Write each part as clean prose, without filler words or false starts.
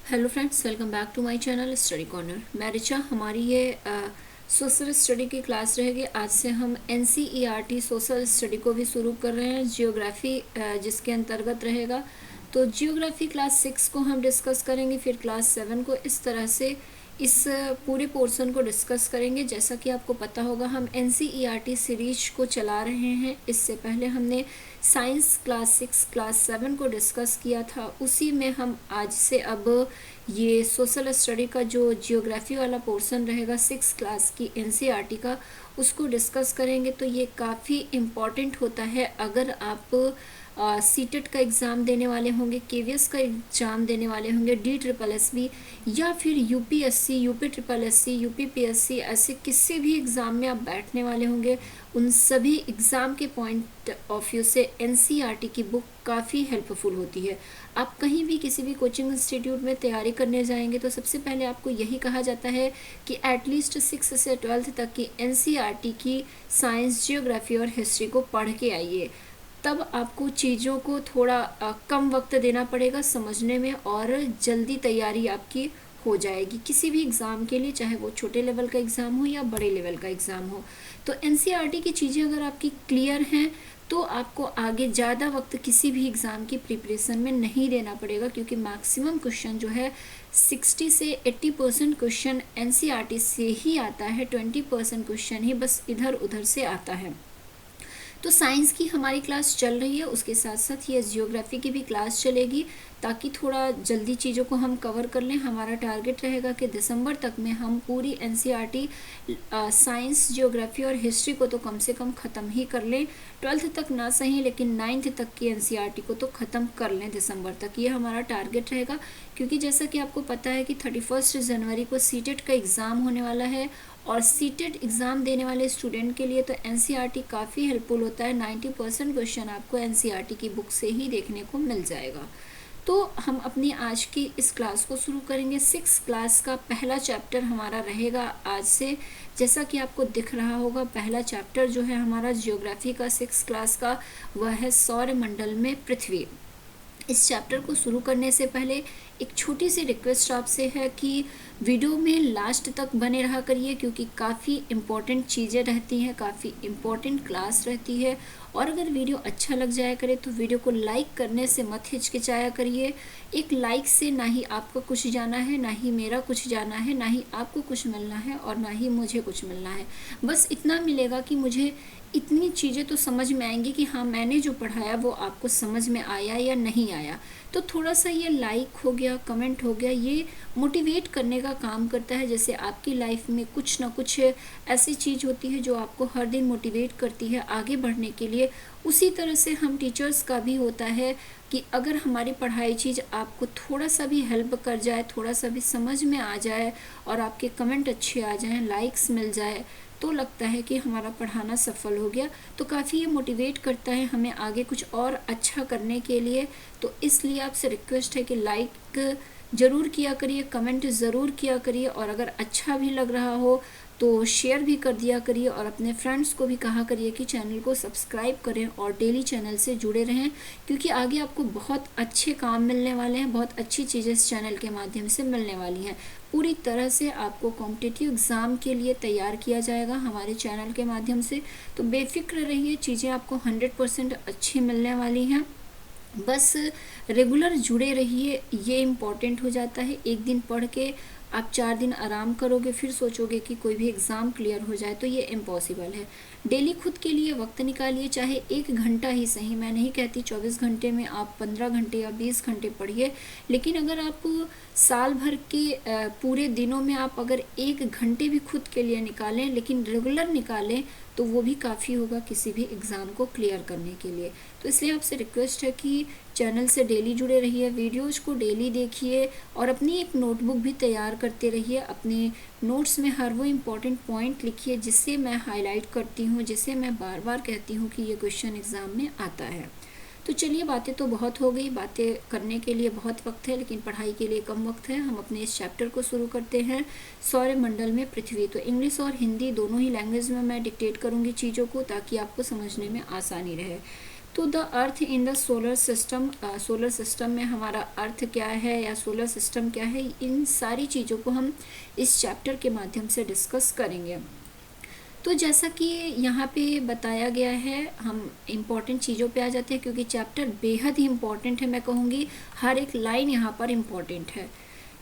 Hello friends, welcome back to my channel study corner. मैं रिचा। हमारी ये सोशल स्टडी की क्लास रहेगी। आज से हम एनसीईआरटी सोशल स्टडी को भी शुरू कर रहे हैं। जियोग्राफी जिसके अंतर्गत रहेगा। तो जियोग्राफी क्लास 6 को हम डिस्कस करेंगे, फिर क्लास 7 को। इस तरह से इस पूरे पोर्शन को डिस्कस करेंगे। जैसा कि आपको पता होगा, हम एनसीईआरटी सीरीज को चला रहे हैं। इससे पहले हमने साइंस क्लास 6 क्लास 7 को डिस्कस किया था। उसी में हम आज से अब ये सोशल स्टडी का जो जियोग्राफी वाला पोर्शन रहेगा 6 क्लास की एनसीईआरटी का, उसको डिस्कस करेंगे। तो ये काफ़ी इम्पॉर्टेंट होता है अगर आप सीटेट का एग्ज़ाम देने वाले होंगे, केवीएस का एग्ज़ाम देने वाले होंगे, DSSB या फिर यूपीएससी, यूपी यूपीपीएससी, ऐसे किसी भी एग्ज़ाम में आप बैठने वाले होंगे। उन सभी एग्ज़ाम के पॉइंट ऑफ व्यू से एनसीईआरटी की बुक काफ़ी हेल्पफुल होती है। आप कहीं भी किसी भी कोचिंग इंस्टीट्यूट में तैयारी करने जाएंगे तो सबसे पहले आपको यही कहा जाता है कि एटलीस्ट 6 से 12th तक की एनसीईआरटी की साइंस, जियोग्राफी और हिस्ट्री को पढ़ के आइए। तब आपको चीज़ों को थोड़ा कम वक्त देना पड़ेगा समझने में, और जल्दी तैयारी आपकी हो जाएगी किसी भी एग्ज़ाम के लिए, चाहे वो छोटे लेवल का एग्ज़ाम हो या बड़े लेवल का एग्ज़ाम हो। तो एनसीईआरटी की चीज़ें अगर आपकी क्लियर हैं तो आपको आगे ज़्यादा वक्त किसी भी एग्ज़ाम की प्रिपरेशन में नहीं देना पड़ेगा, क्योंकि मैक्सिमम क्वेश्चन जो है 60 से 80% क्वेश्चन एनसीईआरटी से ही आता है। 20% क्वेश्चन ही बस इधर उधर से आता है। तो साइंस की हमारी क्लास चल रही है, उसके साथ साथ ये जियोग्राफी की भी क्लास चलेगी, ताकि थोड़ा जल्दी चीज़ों को हम कवर कर लें। हमारा टारगेट रहेगा कि दिसंबर तक में हम पूरी एनसीईआरटी साइंस, जियोग्राफी और हिस्ट्री को तो कम से कम ख़त्म ही कर लें। 12th तक ना सही, लेकिन 9th तक की एनसीईआरटी को तो ख़त्म कर लें दिसंबर तक। ये हमारा टारगेट रहेगा, क्योंकि जैसा कि आपको पता है कि 31 जनवरी को सीटेट का एग्ज़ाम होने वाला है, और सीटेट एग्ज़ाम देने वाले स्टूडेंट के लिए तो एनसीईआरटी काफ़ी हेल्पफुल होता है। 90% क्वेश्चन आपको एनसीईआरटी की बुक से ही देखने को मिल जाएगा। तो हम अपनी आज की इस क्लास को शुरू करेंगे। 6 क्लास का पहला चैप्टर हमारा रहेगा आज से। जैसा कि आपको दिख रहा होगा, पहला चैप्टर जो है हमारा जियोग्राफी का 6 क्लास का, वह है सौरमंडल में पृथ्वी। इस चैप्टर को शुरू करने से पहले एक छोटी सी रिक्वेस्ट आपसे है कि वीडियो में लास्ट तक बने रहा करिए, क्योंकि काफ़ी इम्पॉर्टेंट चीज़ें रहती हैं, काफ़ी इम्पॉर्टेंट क्लास रहती है। और अगर वीडियो अच्छा लग जाया करे तो वीडियो को लाइक करने से मत हिचकिचाया करिए। एक लाइक से ना ही आपका कुछ जाना है, ना ही मेरा कुछ जाना है, ना ही आपको कुछ मिलना है और ना ही मुझे कुछ मिलना है। बस इतना मिलेगा कि मुझे इतनी चीज़ें तो समझ में आएंगी कि हाँ, मैंने जो पढ़ाया वो आपको समझ में आया या नहीं आया। तो थोड़ा सा ये लाइक हो गया, कमेंट हो गया, ये मोटिवेट करने का काम करता है। जैसे आपकी लाइफ में कुछ ना कुछ ऐसी चीज़ होती है जो आपको हर दिन मोटिवेट करती है आगे बढ़ने के लिए, उसी तरह से हम टीचर्स का भी होता है कि अगर हमारी पढ़ाई चीज़ आपको थोड़ा सा भी हेल्प कर जाए, थोड़ा सा भी समझ में आ जाए, और आपके कमेंट अच्छे आ जाएं, लाइक्स मिल जाए, तो लगता है कि हमारा पढ़ाना सफल हो गया। तो काफ़ी ये मोटिवेट करता है हमें आगे कुछ और अच्छा करने के लिए। तो इसलिए आपसे रिक्वेस्ट है कि लाइक ज़रूर किया करिए, कमेंट ज़रूर किया करिए, और अगर अच्छा भी लग रहा हो तो शेयर भी कर दिया करिए, और अपने फ्रेंड्स को भी कहा करिए कि चैनल को सब्सक्राइब करें और डेली चैनल से जुड़े रहें, क्योंकि आगे आपको बहुत अच्छे काम मिलने वाले हैं, बहुत अच्छी चीज़ें इस चैनल के माध्यम से मिलने वाली हैं। पूरी तरह से आपको कॉम्पिटिटिव एग्ज़ाम के लिए तैयार किया जाएगा हमारे चैनल के माध्यम से। तो बेफिक्र रहिए, चीज़ें आपको 100% अच्छी मिलने वाली हैं। बस रेगुलर जुड़े रहिए, ये इम्पॉर्टेंट हो जाता है। एक दिन पढ़ के आप 4 दिन आराम करोगे, फिर सोचोगे कि कोई भी एग्ज़ाम क्लियर हो जाए, तो ये इम्पॉसिबल है। डेली खुद के लिए वक्त निकालिए, चाहे 1 घंटा ही सही। मैं नहीं कहती 24 घंटे में आप 15 घंटे या 20 घंटे पढ़िए, लेकिन अगर आप साल भर के पूरे दिनों में आप अगर 1 घंटे भी खुद के लिए निकालें, लेकिन रेगुलर निकालें, तो वो भी काफ़ी होगा किसी भी एग्ज़ाम को क्लियर करने के लिए। तो इसलिए आपसे रिक्वेस्ट है कि चैनल से डेली जुड़े रहिए, वीडियोज़ को डेली देखिए, और अपनी एक नोटबुक भी तैयार करते रहिए। अपने नोट्स में हर वो इम्पॉर्टेंट पॉइंट लिखिए जिससे मैं हाईलाइट करती हूँ, जिससे मैं बार बार कहती हूँ कि ये क्वेश्चन एग्ज़ाम में आता है। तो चलिए, बातें तो बहुत हो गई, बातें करने के लिए बहुत वक्त है, लेकिन पढ़ाई के लिए कम वक्त है। हम अपने इस चैप्टर को शुरू करते हैं, सौरमंडल में पृथ्वी। तो इंग्लिश और हिंदी दोनों ही लैंग्वेज में मैं डिक्टेट करूँगी चीज़ों को, ताकि आपको समझने में आसानी रहे। तो the earth in the solar system, solar system में हमारा अर्थ क्या है या सोलर सिस्टम क्या है, इन सारी चीज़ों को हम इस चैप्टर के माध्यम से डिस्कस करेंगे। तो जैसा कि यहाँ पे बताया गया है, हम इम्पॉर्टेंट चीज़ों पे आ जाते हैं क्योंकि चैप्टर बेहद ही इम्पॉर्टेंट है। मैं कहूँगी हर एक लाइन यहाँ पर इम्पॉर्टेंट है।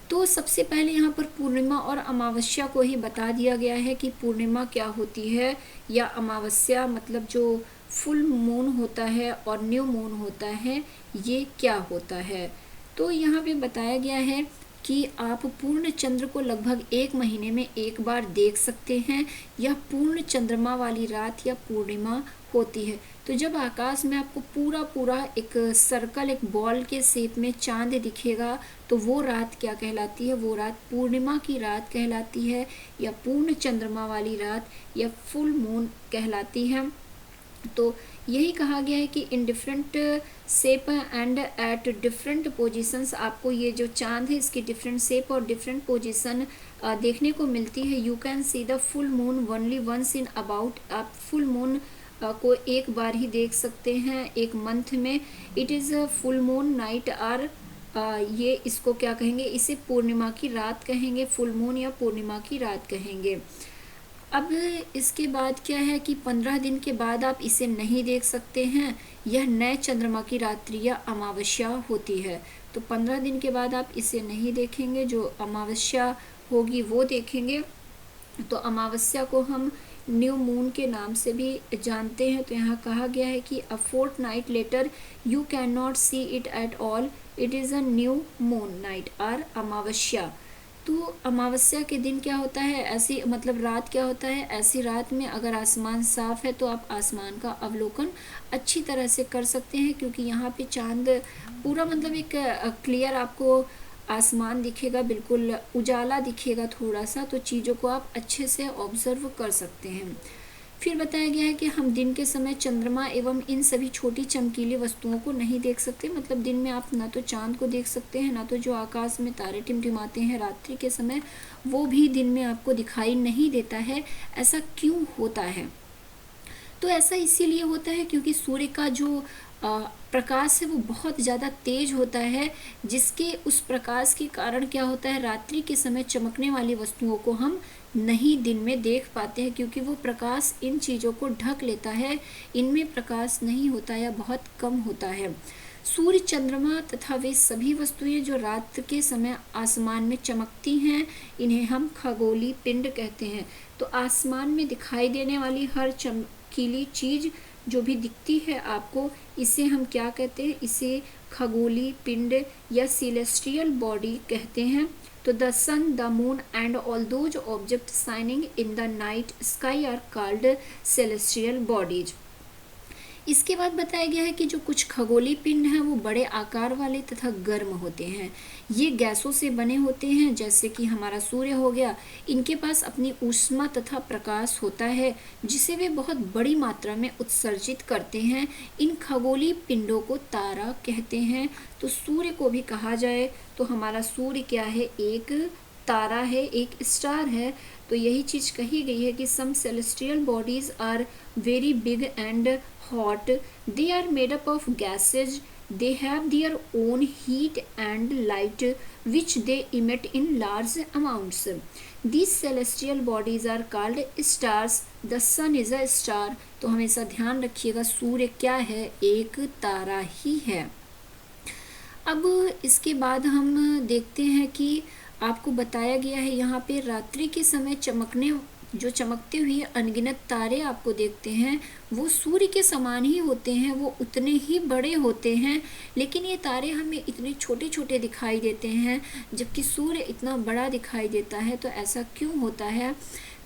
तो सबसे पहले यहाँ पर पूर्णिमा और अमावस्या को ही बता दिया गया है कि पूर्णिमा क्या होती है या अमावस्या मतलब जो फुल मून होता है और न्यू मून होता है, ये क्या होता है। तो यहाँ पे बताया गया है कि आप पूर्ण चंद्र को लगभग 1 महीने में एक बार देख सकते हैं। यह पूर्ण चंद्रमा वाली रात या पूर्णिमा होती है। तो जब आकाश में आपको पूरा पूरा एक सर्कल, एक बॉल के शेप में चांद दिखेगा, तो वो रात क्या कहलाती है, वो रात पूर्णिमा की रात कहलाती है या पूर्ण चंद्रमा वाली रात या फुल मून कहलाती है। तो यही कहा गया है कि in different shape and at different positions, आपको ये जो चांद है इसकी डिफरेंट शेप और डिफरेंट पोजीशन देखने को मिलती है। You can see the full moon only once in about, आप फुल मून को एक बार ही देख सकते हैं एक मंथ में। It is full moon night or, ये इसको क्या कहेंगे, इसे पूर्णिमा की रात कहेंगे, फुल मून या पूर्णिमा की रात कहेंगे। अब इसके बाद क्या है कि 15 दिन के बाद आप इसे नहीं देख सकते हैं, यह नए चंद्रमा की रात्रि या अमावस्या होती है। तो 15 दिन के बाद आप इसे नहीं देखेंगे, जो अमावस्या होगी वो देखेंगे। तो अमावस्या को हम न्यू मून के नाम से भी जानते हैं। तो यहाँ कहा गया है कि a fortnight later you can not see it at all, it is a new moon night or amavasya. तो अमावस्या के दिन क्या होता है, ऐसी मतलब रात क्या होता है, ऐसी रात में अगर आसमान साफ है तो आप आसमान का अवलोकन अच्छी तरह से कर सकते हैं, क्योंकि यहाँ पे चांद पूरा मतलब एक क्लियर आपको आसमान दिखेगा, बिल्कुल उजाला दिखेगा थोड़ा सा, तो चीज़ों को आप अच्छे से ऑब्जर्व कर सकते हैं। फिर बताया गया है कि हम दिन के समय चंद्रमा एवं इन सभी छोटी चमकीली वस्तुओं को नहीं देख सकते। मतलब दिन में आप ना तो चांद को देख सकते हैं, ना तो जो आकाश में तारे टिमटिमाते हैं रात्रि के समय, वो भी दिन में आपको दिखाई नहीं देता है। ऐसा क्यों होता है? तो ऐसा इसीलिए होता है क्योंकि सूर्य का जो प्रकाश है वो बहुत ज़्यादा तेज होता है, जिसके उस प्रकाश के कारण क्या होता है, रात्रि के समय चमकने वाली वस्तुओं को हम नहीं दिन में देख पाते हैं, क्योंकि वो प्रकाश इन चीज़ों को ढक लेता है, इनमें प्रकाश नहीं होता या बहुत कम होता है। सूर्य, चंद्रमा तथा वे सभी वस्तुएं जो रात के समय आसमान में चमकती हैं, इन्हें हम खगोलीय पिंड कहते हैं। तो आसमान में दिखाई देने वाली हर चमकीली चीज़ जो भी दिखती है आपको, इसे हम क्या कहते हैं, इसे खगोलीय पिंड या सेलेस्टियल बॉडी कहते हैं। तो the sun, the moon and all those object shining in the night sky are called celestial bodies. इसके बाद बताया गया है कि जो कुछ खगोलीय पिंड हैं वो बड़े आकार वाले तथा गर्म होते हैं। ये गैसों से बने होते हैं, जैसे कि हमारा सूर्य हो गया। इनके पास अपनी ऊष्मा तथा प्रकाश होता है, जिसे वे बहुत बड़ी मात्रा में उत्सर्जित करते हैं। इन खगोलीय पिंडों को तारा कहते हैं। तो सूर्य को भी कहा जाए तो हमारा सूर्य क्या है, एक तारा है, एक स्टार है। तो यही चीज़ कही गई है कि some celestial bodies are very big and hot, they are made up of gases, they have their own heat and light which they emit in large amounts. These celestial bodies are called stars. The sun is a star. तो हमेशा ध्यान रखिएगा, सूर्य क्या है, एक तारा ही है। अब इसके बाद हम देखते हैं कि आपको बताया गया है यहाँ पे रात्रि के समय चमकते हुए अनगिनत तारे आपको देखते हैं, वो सूर्य के समान ही होते हैं, वो उतने ही बड़े होते हैं, लेकिन ये तारे हमें इतने छोटे छोटे दिखाई देते हैं जबकि सूर्य इतना बड़ा दिखाई देता है। तो ऐसा क्यों होता है?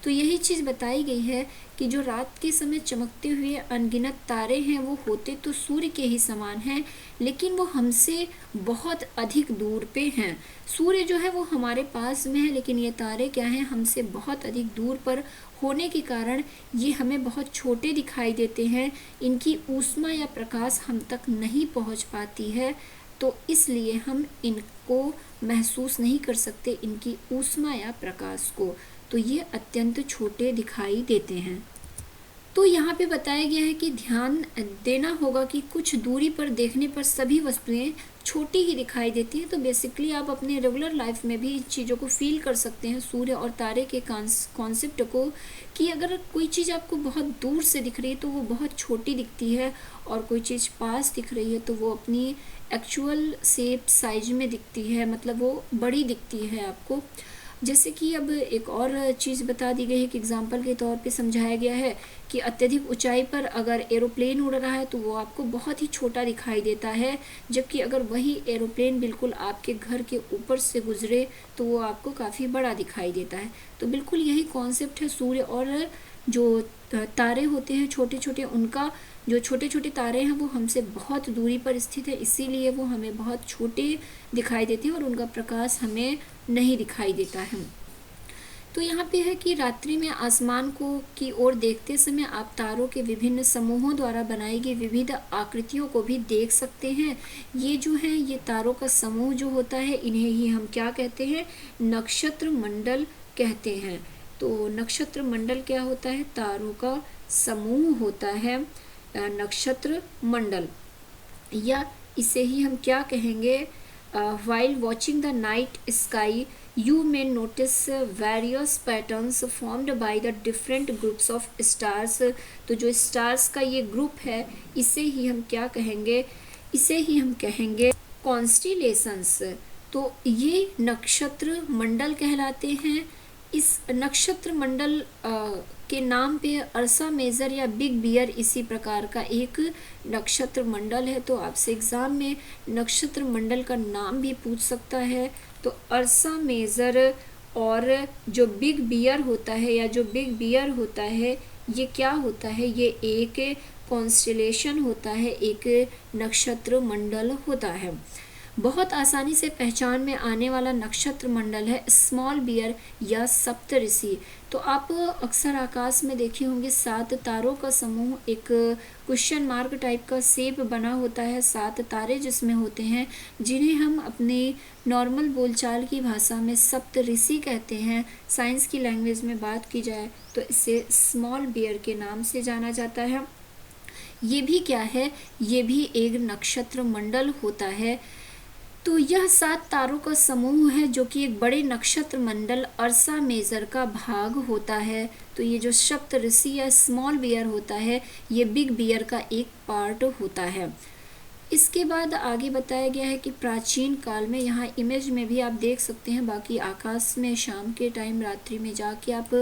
तो यही चीज़ बताई गई है कि जो रात के समय चमकते हुए अनगिनत तारे हैं वो होते तो सूर्य के ही समान हैं, लेकिन वो हमसे बहुत अधिक दूर पे हैं। सूर्य जो है वो हमारे पास में है, लेकिन ये तारे क्या हैं, हमसे बहुत अधिक दूर पर होने के कारण ये हमें बहुत छोटे दिखाई देते हैं। इनकी ऊष्मा या प्रकाश हम तक नहीं पहुंच पाती है, तो इसलिए हम इनको महसूस नहीं कर सकते, इनकी ऊष्मा या प्रकाश को। तो ये अत्यंत छोटे दिखाई देते हैं। तो यहाँ पे बताया गया है कि ध्यान देना होगा कि कुछ दूरी पर देखने पर सभी वस्तुएं छोटी ही दिखाई देती हैं। तो बेसिकली आप अपने रेगुलर लाइफ में भी इन चीज़ों को फील कर सकते हैं, सूर्य और तारे के कॉन्सेप्ट को, कि अगर कोई चीज़ आपको बहुत दूर से दिख रही है तो वो बहुत छोटी दिखती है, और कोई चीज़ पास दिख रही है तो वो अपनी एक्चुअल शेप साइज में दिखती है, मतलब वो बड़ी दिखती है आपको। जैसे कि अब एक और चीज़ बता दी गई है कि एग्जाम्पल के तौर पे समझाया गया है कि अत्यधिक ऊंचाई पर अगर एरोप्लेन उड़ रहा है तो वो आपको बहुत ही छोटा दिखाई देता है, जबकि अगर वही एरोप्लेन बिल्कुल आपके घर के ऊपर से गुजरे तो वो आपको काफ़ी बड़ा दिखाई देता है। तो बिल्कुल यही कॉन्सेप्ट है सूर्य और जो तारे होते हैं छोटे छोटे, उनका जो छोटे छोटे तारे हैं वो हमसे बहुत दूरी पर स्थित है, इसीलिए वो हमें बहुत छोटे दिखाई देते हैं और उनका प्रकाश हमें नहीं दिखाई देता है। तो यहाँ पे है कि रात्रि में आसमान को की ओर देखते समय आप तारों के विभिन्न समूहों द्वारा बनाई गई विविध आकृतियों को भी देख सकते हैं। ये जो है ये तारों का समूह जो होता है, इन्हें ही हम क्या कहते हैं, नक्षत्र मंडल कहते हैं। तो नक्षत्र मंडल क्या होता है, तारों का समूह होता है नक्षत्र मंडल, या इसे ही हम क्या कहेंगे, while watching the night sky you may notice various patterns formed by the different groups of stars। तो जो stars का ये ग्रुप है इसे ही हम क्या कहेंगे, इसे ही हम कहेंगे कॉन्स्टिलेशंस। तो ये नक्षत्र मंडल कहलाते हैं। इस नक्षत्र मंडल के नाम पे अर्सा मेजर या बिग बियर इसी प्रकार का एक नक्षत्र मंडल है। तो आपसे एग्जाम में नक्षत्र मंडल का नाम भी पूछ सकता है। तो अर्सा मेजर और जो बिग बियर होता है या जो बिग बियर होता है ये क्या होता है, ये एक कॉन्स्टेलेशन होता है, एक नक्षत्र मंडल होता है। बहुत आसानी से पहचान में आने वाला नक्षत्र मंडल है स्मॉल बियर या सप्तऋषि। तो आप अक्सर आकाश में देखे होंगे 7 तारों का समूह, एक क्वेश्चन मार्क टाइप का शेप बना होता है, 7 तारे जिसमें होते हैं, जिन्हें हम अपनी नॉर्मल बोलचाल की भाषा में सप्तऋषि कहते हैं। साइंस की लैंग्वेज में बात की जाए तो इसे स्मॉल बियर के नाम से जाना जाता है। ये भी क्या है, ये भी एक नक्षत्र मंडल होता है। तो यह 7 तारों का समूह है जो कि एक बड़े नक्षत्र मंडल अर्सा मेजर का भाग होता है। तो ये जो सप्तऋषि या स्मॉल बियर होता है ये बिग बियर का एक पार्ट होता है। इसके बाद आगे बताया गया है कि प्राचीन काल में, यहाँ इमेज में भी आप देख सकते हैं, बाकी आकाश में शाम के टाइम रात्रि में जाके आप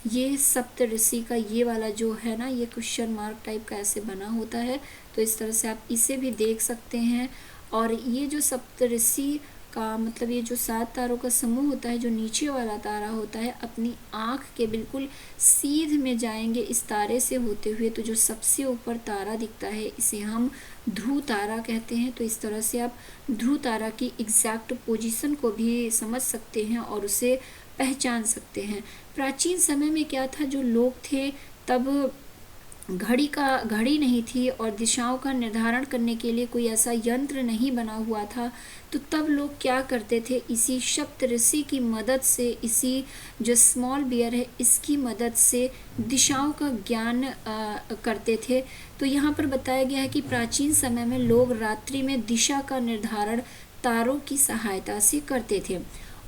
ये सप्तऋषि का ये वाला जो है ना, ये क्वेश्चन मार्क टाइप का ऐसे बना होता है, तो इस तरह से आप इसे भी देख सकते हैं। और ये जो सप्तऋषि का मतलब ये जो 7 तारों का समूह होता है, जो नीचे वाला तारा होता है अपनी आँख के बिल्कुल सीध में जाएंगे इस तारे से होते हुए, तो जो सबसे ऊपर तारा दिखता है इसे हम ध्रुव तारा कहते हैं। तो इस तरह से आप ध्रुव तारा की एग्जैक्ट पोजीशन को भी समझ सकते हैं और उसे पहचान सकते हैं। प्राचीन समय में क्या था, जो लोग थे तब घड़ी नहीं थी और दिशाओं का निर्धारण करने के लिए कोई ऐसा यंत्र नहीं बना हुआ था। तो तब लोग क्या करते थे, इसी सप्तऋषि की मदद से, इसी जो स्मॉल बियर है इसकी मदद से दिशाओं का ज्ञान करते थे। तो यहाँ पर बताया गया है कि प्राचीन समय में लोग रात्रि में दिशा का निर्धारण तारों की सहायता से करते थे।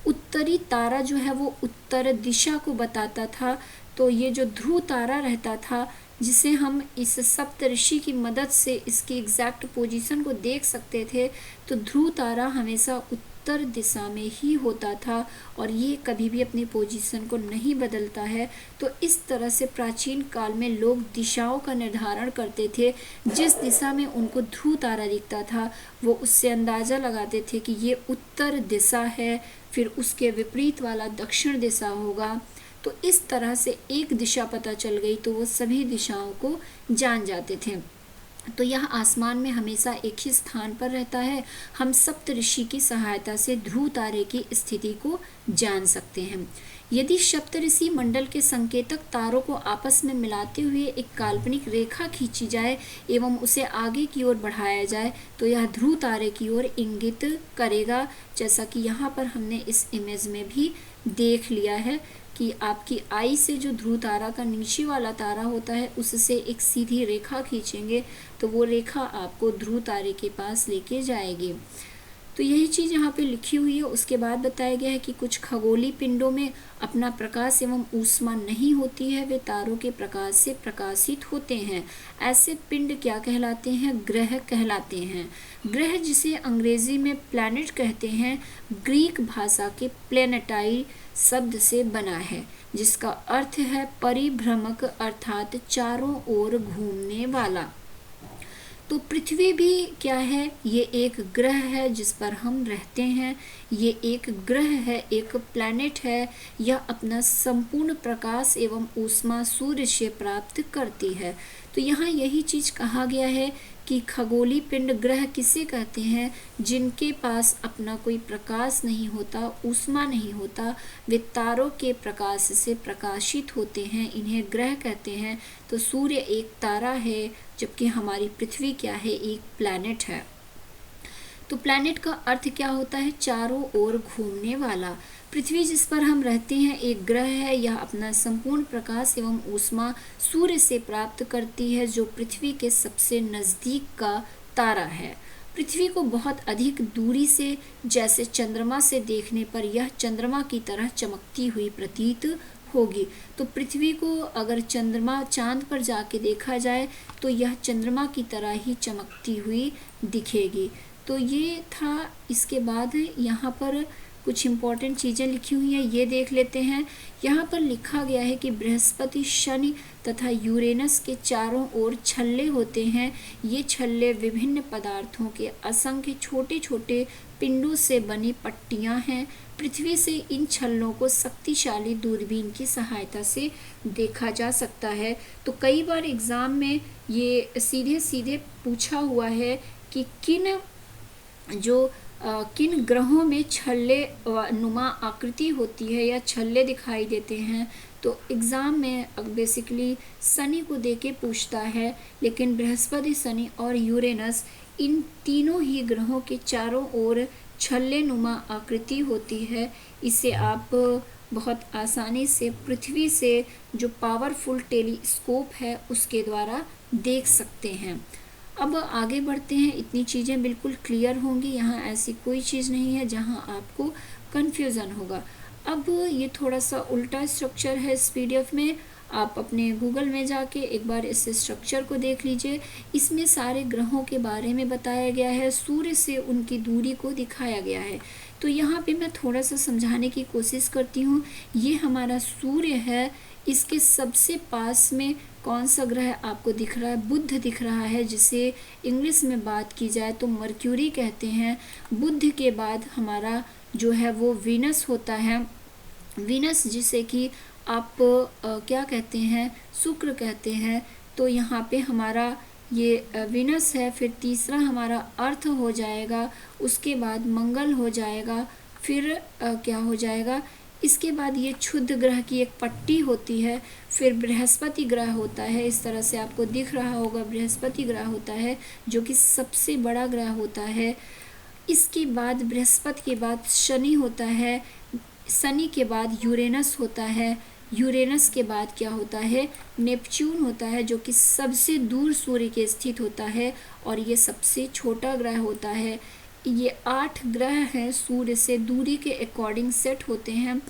उत्तरी तारा जो है वो उत्तर दिशा को बताता था। तो ये जो ध्रुव तारा रहता था जिसे हम इस सप्तऋषि की मदद से इसकी एग्जैक्ट पोजीशन को देख सकते थे, तो ध्रुव तारा हमेशा उत्तर दिशा में ही होता था और ये कभी भी अपनी पोजीशन को नहीं बदलता है। तो इस तरह से प्राचीन काल में लोग दिशाओं का निर्धारण करते थे। जिस दिशा में उनको ध्रुव तारा दिखता था वो उससे अंदाज़ा लगाते थे कि ये उत्तर दिशा है, फिर उसके विपरीत वाला दक्षिण दिशा होगा। तो इस तरह से एक दिशा पता चल गई तो वो सभी दिशाओं को जान जाते थे। तो यह आसमान में हमेशा एक ही स्थान पर रहता है। हम सप्तऋषि की सहायता से ध्रुव तारे की स्थिति को जान सकते हैं। यदि सप्तऋषि मंडल के संकेतक तारों को आपस में मिलाते हुए एक काल्पनिक रेखा खींची जाए एवं उसे आगे की ओर बढ़ाया जाए तो यह ध्रुव तारे की ओर इंगित करेगा, जैसा कि यहाँ पर हमने इस इमेज में भी देख लिया है। कि आपकी आई से जो ध्रुव तारा का नीचे वाला तारा होता है उससे एक सीधी रेखा खींचेंगे तो वो रेखा आपको ध्रुव तारे के पास लेके जाएगी। तो यही चीज़ यहाँ पे लिखी हुई है। उसके बाद बताया गया है कि कुछ खगोलीय पिंडों में अपना प्रकाश एवं ऊष्मा नहीं होती है, वे तारों के प्रकाश से प्रकाशित होते हैं। ऐसे पिंड क्या कहलाते हैं? ग्रह कहलाते हैं। ग्रह जिसे अंग्रेजी में प्लैनेट कहते हैं, ग्रीक भाषा के प्लेनेटाई शब्द से बना है, जिसका अर्थ है परिभ्रमक अर्थात चारों ओर घूमने वाला। तो पृथ्वी भी क्या है? ये एक ग्रह है जिस पर हम रहते हैं। ये एक ग्रह है, एक प्लैनेट है। यह अपना संपूर्ण प्रकाश एवं ऊष्मा सूर्य से प्राप्त करती है। तो यहाँ यही चीज़ कहा गया है कि खगोलीय पिंड ग्रह किसे कहते हैं? जिनके पास अपना कोई प्रकाश नहीं होता, ऊष्मा नहीं होता, वे तारों के प्रकाश से प्रकाशित होते हैं, इन्हें ग्रह कहते हैं। तो सूर्य एक तारा है, जबकि हमारी पृथ्वी क्या है? एक प्लैनेट है। तो प्लैनेट का अर्थ क्या होता है? चारों ओर घूमने वाला। पृथ्वी जिस पर हम रहते हैं एक ग्रह है। यह अपना संपूर्ण प्रकाश एवं ऊष्मा सूर्य से प्राप्त करती है, जो पृथ्वी के सबसे नज़दीक का तारा है। पृथ्वी को बहुत अधिक दूरी से, जैसे चंद्रमा से देखने पर यह चंद्रमा की तरह चमकती हुई प्रतीत होगी। तो पृथ्वी को अगर चंद्रमा चांद पर जाके देखा जाए तो यह चंद्रमा की तरह ही चमकती हुई दिखेगी। तो ये था। इसके बाद यहाँ पर कुछ इम्पॉर्टेंट चीज़ें लिखी हुई हैं, ये देख लेते हैं। यहाँ पर लिखा गया है कि बृहस्पति, शनि तथा यूरेनस के चारों ओर छल्ले होते हैं। ये छल्ले विभिन्न पदार्थों के असंख्य छोटे छोटे पिंडों से बनी पट्टियाँ हैं। पृथ्वी से इन छल्लों को शक्तिशाली दूरबीन की सहायता से देखा जा सकता है। तो कई बार एग्ज़ाम में ये सीधे सीधे पूछा हुआ है कि किन ग्रहों में छल्ले नुमा आकृति होती है या छल्ले दिखाई देते हैं। तो एग्ज़ाम में बेसिकली शनि को देके पूछता है, लेकिन बृहस्पति, शनि और यूरेनस इन तीनों ही ग्रहों के चारों ओर छल्ले नुमा आकृति होती है। इसे आप बहुत आसानी से पृथ्वी से जो पावरफुल टेलीस्कोप है उसके द्वारा देख सकते हैं। अब आगे बढ़ते हैं। इतनी चीज़ें बिल्कुल क्लियर होंगी, यहाँ ऐसी कोई चीज़ नहीं है जहाँ आपको कन्फ्यूज़न होगा। अब ये थोड़ा सा उल्टा स्ट्रक्चर है इस पीडीएफ में। आप अपने गूगल में जाके एक बार इस स्ट्रक्चर को देख लीजिए। इसमें सारे ग्रहों के बारे में बताया गया है, सूर्य से उनकी दूरी को दिखाया गया है। तो यहाँ पे मैं थोड़ा सा समझाने की कोशिश करती हूँ। ये हमारा सूर्य है, इसके सबसे पास में कौन सा ग्रह आपको दिख रहा है? बुध दिख रहा है, जिसे इंग्लिश में बात की जाए तो मर्क्यूरी कहते हैं। बुध के बाद हमारा जो है वो वीनस होता है। वीनस जिसे कि आप क्या कहते हैं? शुक्र कहते हैं। तो यहाँ पे हमारा ये वीनस है। फिर तीसरा हमारा अर्थ हो जाएगा, उसके बाद मंगल हो जाएगा, फिर क्या हो जाएगा? इसके बाद ये क्षुद्र ग्रह की एक पट्टी होती है। फिर बृहस्पति ग्रह होता है, इस तरह से आपको दिख रहा होगा, बृहस्पति ग्रह होता है जो कि सबसे बड़ा ग्रह होता है। इसके बाद बृहस्पति के बाद शनि होता है, शनि के बाद यूरेनस होता है, यूरेनस के बाद क्या होता है? नेपच्यून होता है, जो कि सबसे दूर सूर्य के स्थित होता है और ये सबसे छोटा ग्रह होता है। ये 8 ग्रह हैं, सूर्य से दूरी के अकॉर्डिंग सेट होते हैं।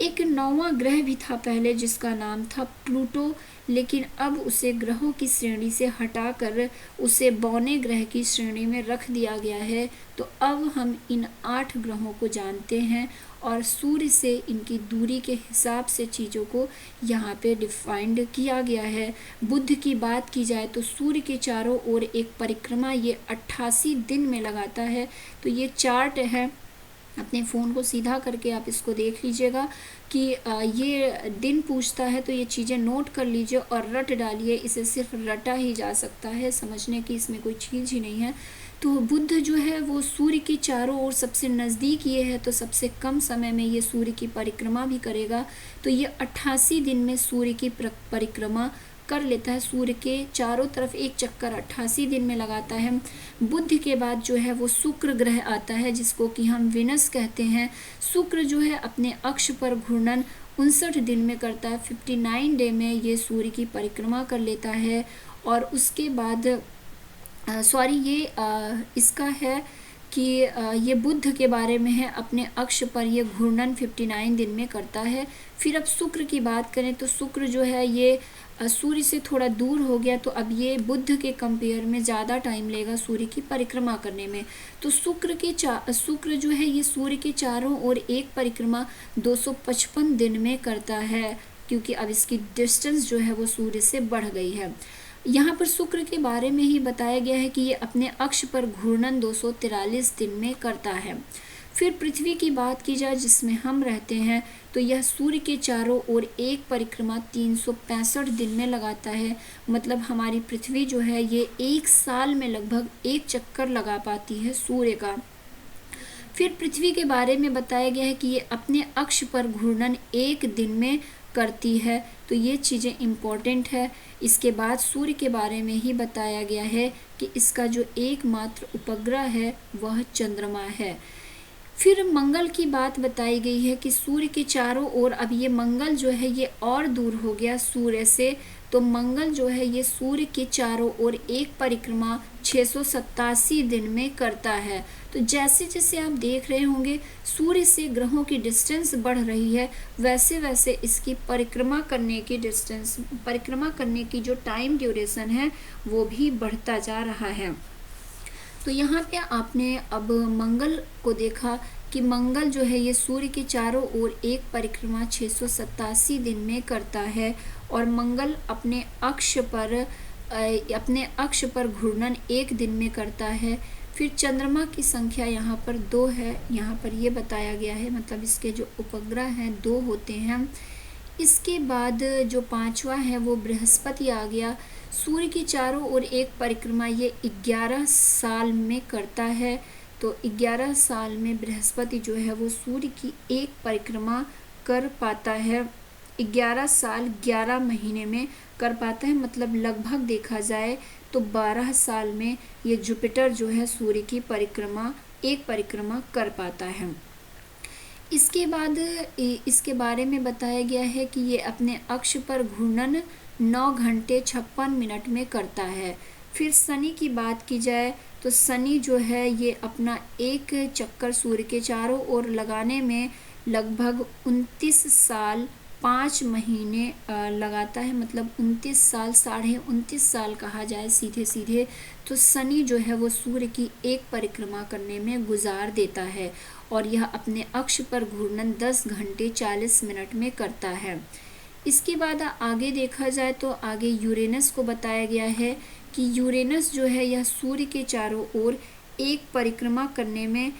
एक 9वां ग्रह भी था पहले, जिसका नाम था प्लूटो, लेकिन अब उसे ग्रहों की श्रेणी से हटाकर उसे बौने ग्रह की श्रेणी में रख दिया गया है। तो अब हम इन 8 ग्रहों को जानते हैं और सूर्य से इनकी दूरी के हिसाब से चीज़ों को यहाँ पे डिफाइंड किया गया है। बुध की बात की जाए तो सूर्य के चारों ओर एक परिक्रमा ये 88 दिन में लगाता है। तो ये चार्ट है, अपने फ़ोन को सीधा करके आप इसको देख लीजिएगा कि ये दिन पूछता है तो ये चीज़ें नोट कर लीजिए और रट डालिए। इसे सिर्फ रटा ही जा सकता है, समझने की इसमें कोई चीज़ ही नहीं है। तो बुध जो है वो सूर्य के चारों ओर सबसे नज़दीक ये है, तो सबसे कम समय में ये सूर्य की परिक्रमा भी करेगा। तो ये 88 दिन में सूर्य की परिक्रमा कर लेता है। सूर्य के चारों तरफ एक चक्कर 88 दिन में लगाता है। बुध के बाद जो है वो शुक्र ग्रह आता है, जिसको कि हम विनस कहते हैं। शुक्र जो है अपने अक्ष पर घूर्णन 59 दिन में करता है। 59 डे में ये सूर्य की परिक्रमा कर लेता है। और उसके बाद इसका है कि ये बुध के बारे में है, अपने अक्ष पर ये घूर्णन 59 दिन में करता है। फिर अब शुक्र की बात करें तो शुक्र जो है ये सूर्य से थोड़ा दूर हो गया, तो अब ये बुध के कंपेयर में ज़्यादा टाइम लेगा सूर्य की परिक्रमा करने में। तो शुक्र जो है ये सूर्य के चारों ओर एक परिक्रमा 255 दिन में करता है, क्योंकि अब इसकी डिस्टेंस जो है वो सूर्य से बढ़ गई है। यहाँ पर शुक्र के बारे में ही बताया गया है कि ये अपने अक्ष पर घूर्णन 243 दिन में करता है। फिर पृथ्वी की बात की जाए जिसमें हम रहते हैं, तो यह सूर्य के चारों ओर एक परिक्रमा 365 दिन में लगाता है। मतलब हमारी पृथ्वी जो है ये एक साल में लगभग एक चक्कर लगा पाती है सूर्य का। फिर पृथ्वी के बारे में बताया गया है कि ये अपने अक्ष पर घूर्णन एक दिन में करती है, तो ये चीज़ें इम्पोर्टेंट है। इसके बाद सूर्य के बारे में ही बताया गया है कि इसका जो एकमात्र उपग्रह है वह चंद्रमा है। फिर मंगल की बात बताई गई है कि सूर्य के चारों ओर, अब ये मंगल जो है ये और दूर हो गया सूर्य से, तो मंगल जो है ये सूर्य के चारों ओर एक परिक्रमा 687 दिन में करता है। तो जैसे जैसे आप देख रहे होंगे सूर्य से ग्रहों की डिस्टेंस बढ़ रही है, वैसे वैसे इसकी परिक्रमा करने की जो टाइम ड्यूरेशन है वो भी बढ़ता जा रहा है। तो यहाँ पे आपने अब मंगल को देखा कि मंगल जो है ये सूर्य के चारों ओर एक परिक्रमा 687 दिन में करता है, और मंगल अपने अक्ष पर घूर्णन एक दिन में करता है। फिर चंद्रमा की संख्या यहाँ पर 2 है, यहाँ पर ये बताया गया है, मतलब इसके जो उपग्रह हैं 2 होते हैं। इसके बाद जो 5वां है वो बृहस्पति आ गया। सूर्य के चारों ओर एक परिक्रमा ये 11 साल में करता है। तो 11 साल में बृहस्पति जो है वो सूर्य की एक परिक्रमा कर पाता है। 11 साल 11 महीने में कर पाता है, मतलब लगभग देखा जाए तो 12 साल में ये जुपिटर जो है सूर्य की एक परिक्रमा कर पाता है। इसके बाद इसके बारे में बताया गया है कि ये अपने अक्ष पर घूर्णन 9 घंटे 56 मिनट में करता है। फिर शनि की बात की जाए तो शनि जो है ये अपना एक चक्कर सूर्य के चारों ओर लगाने में लगभग 29 साल 5 महीने लगाता है, मतलब 29 साल 29.5 साल कहा जाए सीधे। तो शनि जो है वो सूर्य की एक परिक्रमा करने में गुजार देता है, और यह अपने अक्ष पर घूर्णन 10 घंटे 40 मिनट में करता है। इसके बाद आगे देखा जाए तो आगे यूरेनस को बताया गया है कि यूरेनस जो है यह सूर्य के चारों ओर एक परिक्रमा करने में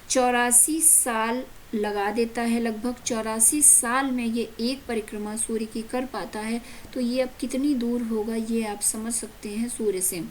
84 साल लगा देता है। लगभग 84 साल में ये एक परिक्रमा सूर्य की कर पाता है। तो ये अब कितनी दूर होगा ये आप समझ सकते हैं सूर्य से।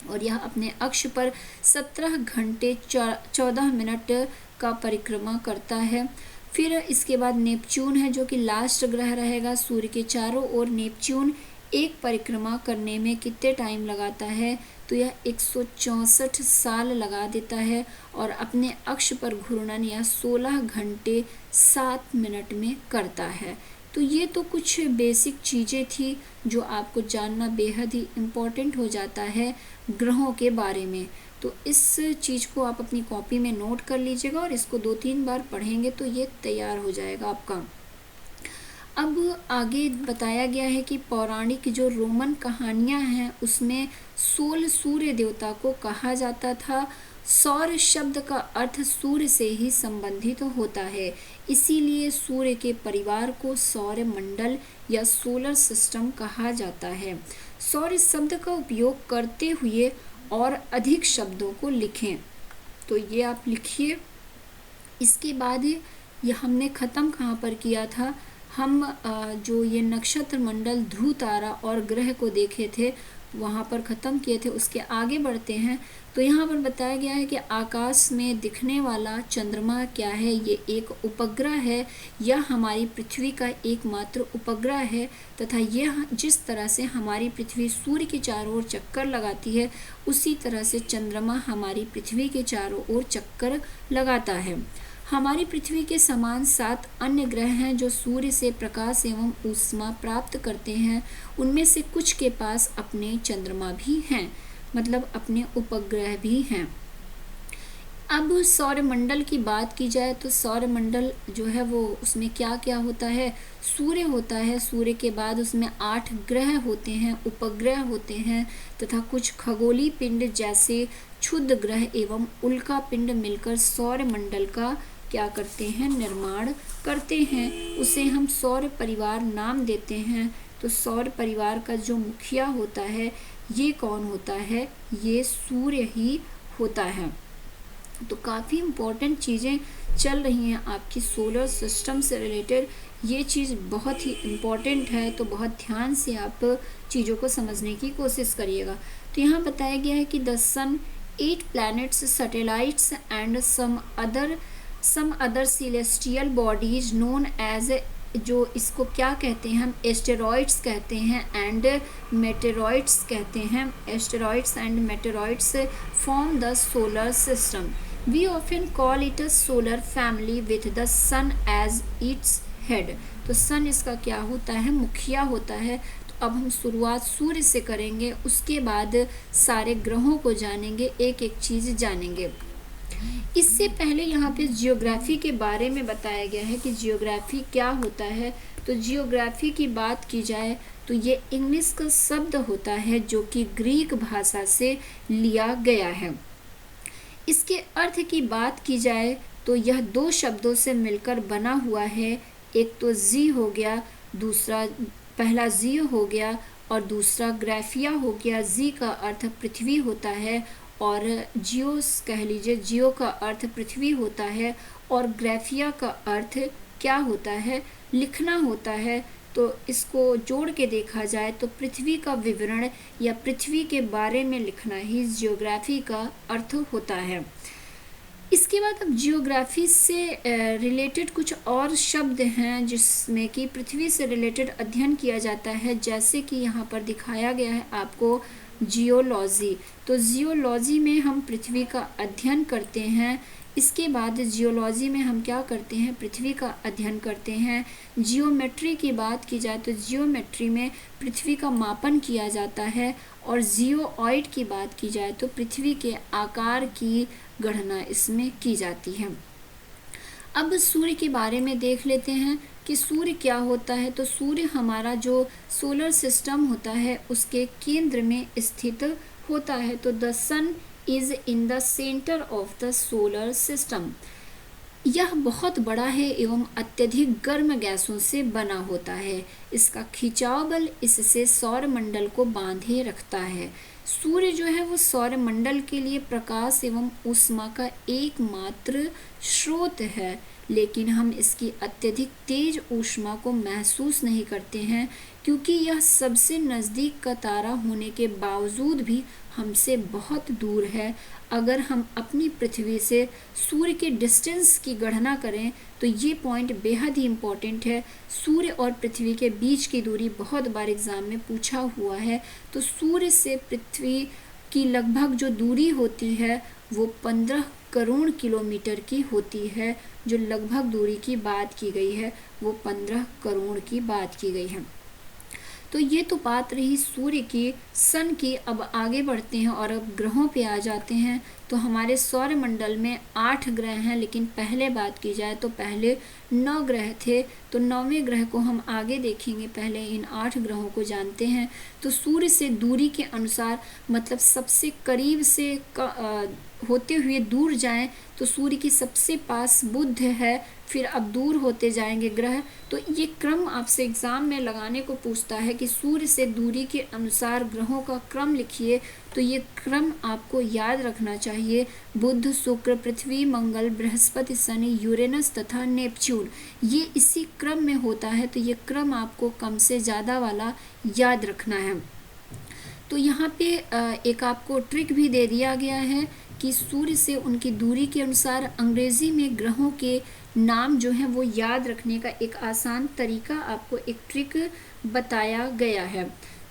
और यह अपने अक्ष पर 17 घंटे 14 मिनट का परिक्रमा करता है। फिर इसके बाद नेपच्यून है जो कि लास्ट ग्रह रहेगा सूर्य के चारों ओर। नेपच्यून एक परिक्रमा करने में कितने टाइम लगाता है, तो यह 164 साल लगा देता है, और अपने अक्ष पर घूर्णन यह 16 घंटे 7 मिनट में करता है। तो ये तो कुछ बेसिक चीज़ें थी जो आपको जानना बेहद ही इम्पोर्टेंट हो जाता है ग्रहों के बारे में। तो इस चीज़ को आप अपनी कॉपी में नोट कर लीजिएगा, और इसको 2-3 बार पढ़ेंगे तो ये तैयार हो जाएगा आपका। अब आगे बताया गया है कि पौराणिक जो रोमन कहानियाँ हैं उसमें सोल सूर्य देवता को कहा जाता था। सौर शब्द का अर्थ सूर्य से ही संबंधित होता है, इसीलिए सूर्य के परिवार को सौर मंडल या सोलर सिस्टम कहा जाता है। सौर शब्द का उपयोग करते हुए और अधिक शब्दों को लिखें, तो ये आप लिखिए। इसके बाद ये हमने ख़त्म कहाँ पर किया था, हम जो ये नक्षत्र मंडल ध्रुव तारा और ग्रह को देखे थे वहाँ पर ख़त्म किए थे। उसके आगे बढ़ते हैं तो यहाँ पर बताया गया है कि आकाश में दिखने वाला चंद्रमा क्या है, ये एक उपग्रह है। यह हमारी पृथ्वी का एकमात्र उपग्रह है, तथा यह जिस तरह से हमारी पृथ्वी सूर्य के चारों ओर चक्कर लगाती है उसी तरह से चंद्रमा हमारी पृथ्वी के चारों ओर चक्कर लगाता है। हमारी पृथ्वी के समान 7 अन्य ग्रह हैं जो सूर्य से प्रकाश एवं ऊष्मा प्राप्त करते हैं। उनमें से कुछ के पास अपने चंद्रमा भी हैं, मतलब अपने उपग्रह भी हैं। अब सौरमंडल की बात की जाए तो सौरमंडल जो है वो उसमें क्या क्या होता है। सूर्य होता है, सूर्य के बाद उसमें 8 ग्रह होते हैं, उपग्रह होते हैं तथा कुछ खगोलीय पिंड जैसे क्षुद्र ग्रह एवं उल्का पिंड मिलकर सौरमंडल का क्या करते हैं, निर्माण करते हैं। उसे हम सौर परिवार नाम देते हैं। तो सौर परिवार का जो मुखिया होता है ये कौन होता है, ये सूर्य ही होता है। तो काफ़ी इम्पोर्टेंट चीज़ें चल रही हैं आपकी सोलर सिस्टम से रिलेटेड। ये चीज़ बहुत ही इम्पॉर्टेंट है, तो बहुत ध्यान से आप चीज़ों को समझने की कोशिश करिएगा। तो यहाँ बताया गया है कि the sun, 8 planets, satellites and some other celestial bodies known as, जो इसको क्या कहते हैं हम, एस्टेरॉइड्स कहते हैं एंड मेटेरॉइड्स कहते हैं। Asteroids and meteoroids form the solar system. We often call it a solar family with the sun as its head. तो सन इसका क्या होता है, मुखिया होता है। तो अब हम शुरुआत सूर्य से करेंगे, उसके बाद सारे ग्रहों को जानेंगे, एक एक चीज़ जानेंगे। इससे पहले यहाँ पे जियोग्राफी के बारे में बताया गया है कि जियोग्राफी क्या होता है। तो जियोग्राफी की बात की जाए तो ये इंग्लिश का शब्द होता है जो कि ग्रीक भाषा से लिया गया है। इसके अर्थ की बात की जाए तो यह 2 शब्दों से मिलकर बना हुआ है। एक तो जी हो गया, दूसरा पहला जी हो गया और दूसरा ग्राफिया हो गया। जी का अर्थ पृथ्वी होता है और जियोस कह लीजिए, जियो का अर्थ पृथ्वी होता है और ग्राफिया का अर्थ क्या होता है, लिखना होता है। तो इसको जोड़ के देखा जाए तो पृथ्वी का विवरण या पृथ्वी के बारे में लिखना ही जियोग्राफी का अर्थ होता है। इसके बाद अब जियोग्राफी से रिलेटेड कुछ और शब्द हैं जिसमें कि पृथ्वी से रिलेटेड अध्ययन किया जाता है, जैसे कि यहाँ पर दिखाया गया है आपको जियोलॉजी। तो जियोलॉजी में हम पृथ्वी का अध्ययन करते हैं। इसके बाद जियोलॉजी में हम क्या करते हैं, पृथ्वी का अध्ययन करते हैं। जियोमेट्री की बात की जाए तो जियोमेट्री में पृथ्वी का मापन किया जाता है और जियोइड की बात की जाए तो पृथ्वी के आकार की गणना इसमें की जाती है। अब सूर्य के बारे में देख लेते हैं कि सूर्य क्या होता है। तो सूर्य हमारा जो सोलर सिस्टम होता है उसके केंद्र में स्थित होता है। तो the sun is in the centre of the solar system. यह बहुत बड़ा है एवं अत्यधिक गर्म गैसों से बना होता है। इसका खिंचाव बल इससे सौरमंडल को बांधे रखता है। सूर्य जो है वो सौरमंडल के लिए प्रकाश एवं ऊष्मा का एकमात्र स्रोत है, लेकिन हम इसकी अत्यधिक तेज ऊष्मा को महसूस नहीं करते हैं क्योंकि यह सबसे नज़दीक का तारा होने के बावजूद भी हमसे बहुत दूर है। अगर हम अपनी पृथ्वी से सूर्य के डिस्टेंस की गणना करें तो ये पॉइंट बेहद ही इम्पोर्टेंट है। सूर्य और पृथ्वी के बीच की दूरी बहुत बार एग्जाम में पूछा हुआ है। तो सूर्य से पृथ्वी की लगभग जो दूरी होती है वो 15 करोड़ किलोमीटर की होती है। जो लगभग दूरी की बात की गई है वो 15 करोड़ की बात की गई है। तो ये तो बात रही सूर्य की, सन की। अब आगे बढ़ते हैं और अब ग्रहों पे आ जाते हैं। तो हमारे सौरमंडल में 8 ग्रह हैं, लेकिन पहले बात की जाए तो पहले 9 ग्रह थे। तो 9वें ग्रह को हम आगे देखेंगे, पहले इन 8 ग्रहों को जानते हैं। तो सूर्य से दूरी के अनुसार, मतलब सबसे करीब से होते हुए दूर जाएं तो सूर्य की सबसे पास बुध है, फिर अब दूर होते जाएंगे ग्रह। तो ये क्रम आपसे एग्जाम में लगाने को पूछता है कि सूर्य से दूरी के अनुसार ग्रहों का क्रम लिखिए। तो ये क्रम आपको याद रखना चाहिए। बुध, शुक्र, पृथ्वी, मंगल, बृहस्पति, शनि, यूरेनस तथा नेपच्यून, ये इसी क्रम में होता है। तो ये क्रम आपको कम से ज़्यादा वाला याद रखना है। तो यहाँ पे एक आपको ट्रिक भी दे दिया गया है कि सूर्य से उनकी दूरी के अनुसार अंग्रेजी में ग्रहों के नाम जो है वो याद रखने का एक आसान तरीका आपको एक ट्रिक बताया गया है।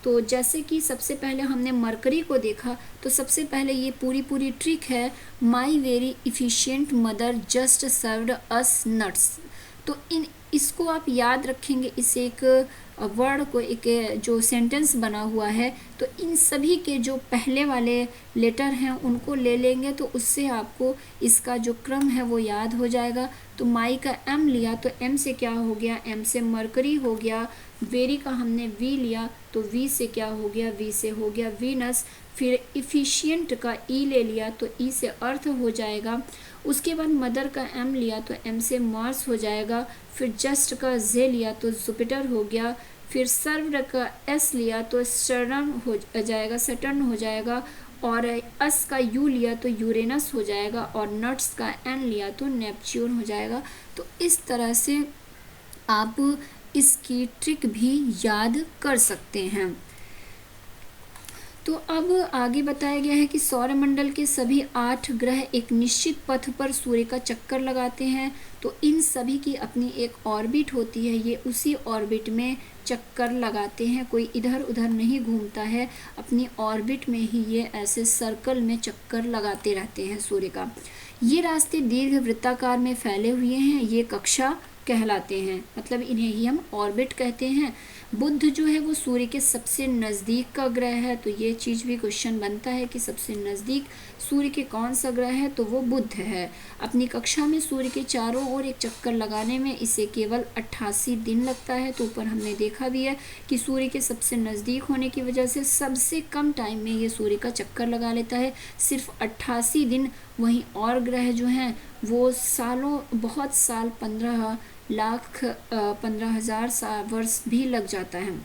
तो जैसे कि सबसे पहले हमने मरकरी को देखा, तो सबसे पहले ये पूरी ट्रिक है, my very efficient mother just served us nuts. तो इसको आप याद रखेंगे, इस एक वर्ड को, एक जो सेंटेंस बना हुआ है, तो इन सभी के जो पहले वाले लेटर हैं उनको ले लेंगे, तो उससे आपको इसका जो क्रम है वो याद हो जाएगा। तो माई का एम लिया, तो एम से क्या हो गया, एम से मरकरी हो गया। वेरी का हमने वी लिया, तो वी से क्या हो गया, वी से हो गया वीनस। फिर इफ़िशियंट का ई ले लिया, तो ई से अर्थ हो जाएगा। उसके बाद मदर का एम लिया, तो एम से मार्स हो जाएगा। फिर जस्ट का जे लिया, तो जुपिटर हो गया। फिर सर्व्ड का एस लिया, तो सटर्न हो जाएगा, सटर्न हो जाएगा। और अस का यू लिया, तो यूरेनस हो जाएगा। और नट्स का एन लिया, तो नेपच्यून हो जाएगा। तो इस तरह से आप इसकी ट्रिक भी याद कर सकते हैं। तो अब आगे बताया गया है कि सौरमंडल के सभी 8 ग्रह एक निश्चित पथ पर सूर्य का चक्कर लगाते हैं। तो इन सभी की अपनी एक ऑर्बिट होती है, ये उसी ऑर्बिट में चक्कर लगाते हैं, कोई इधर उधर नहीं घूमता है, अपनी ऑर्बिट में ही ये ऐसे सर्कल में चक्कर लगाते रहते हैं सूर्य का। ये रास्ते दीर्घ वृत्ताकार में फैले हुए हैं, ये कक्षा कहलाते हैं, मतलब इन्हें ही हम ऑर्बिट कहते हैं। बुध जो है वो सूर्य के सबसे नज़दीक का ग्रह है, तो ये चीज़ भी क्वेश्चन बनता है कि सबसे नज़दीक सूर्य के कौन सा ग्रह है, तो वो बुध है। अपनी कक्षा में सूर्य के चारों ओर एक चक्कर लगाने में इसे केवल 88 दिन लगता है। तो ऊपर हमने देखा भी है कि सूर्य के सबसे नज़दीक होने की वजह से सबसे कम टाइम में ये सूर्य का चक्कर लगा लेता है, सिर्फ 88 दिन। वहीं और ग्रह जो हैं वो सालों, बहुत साल, 15,00,000 वर्ष भी लग जाता है।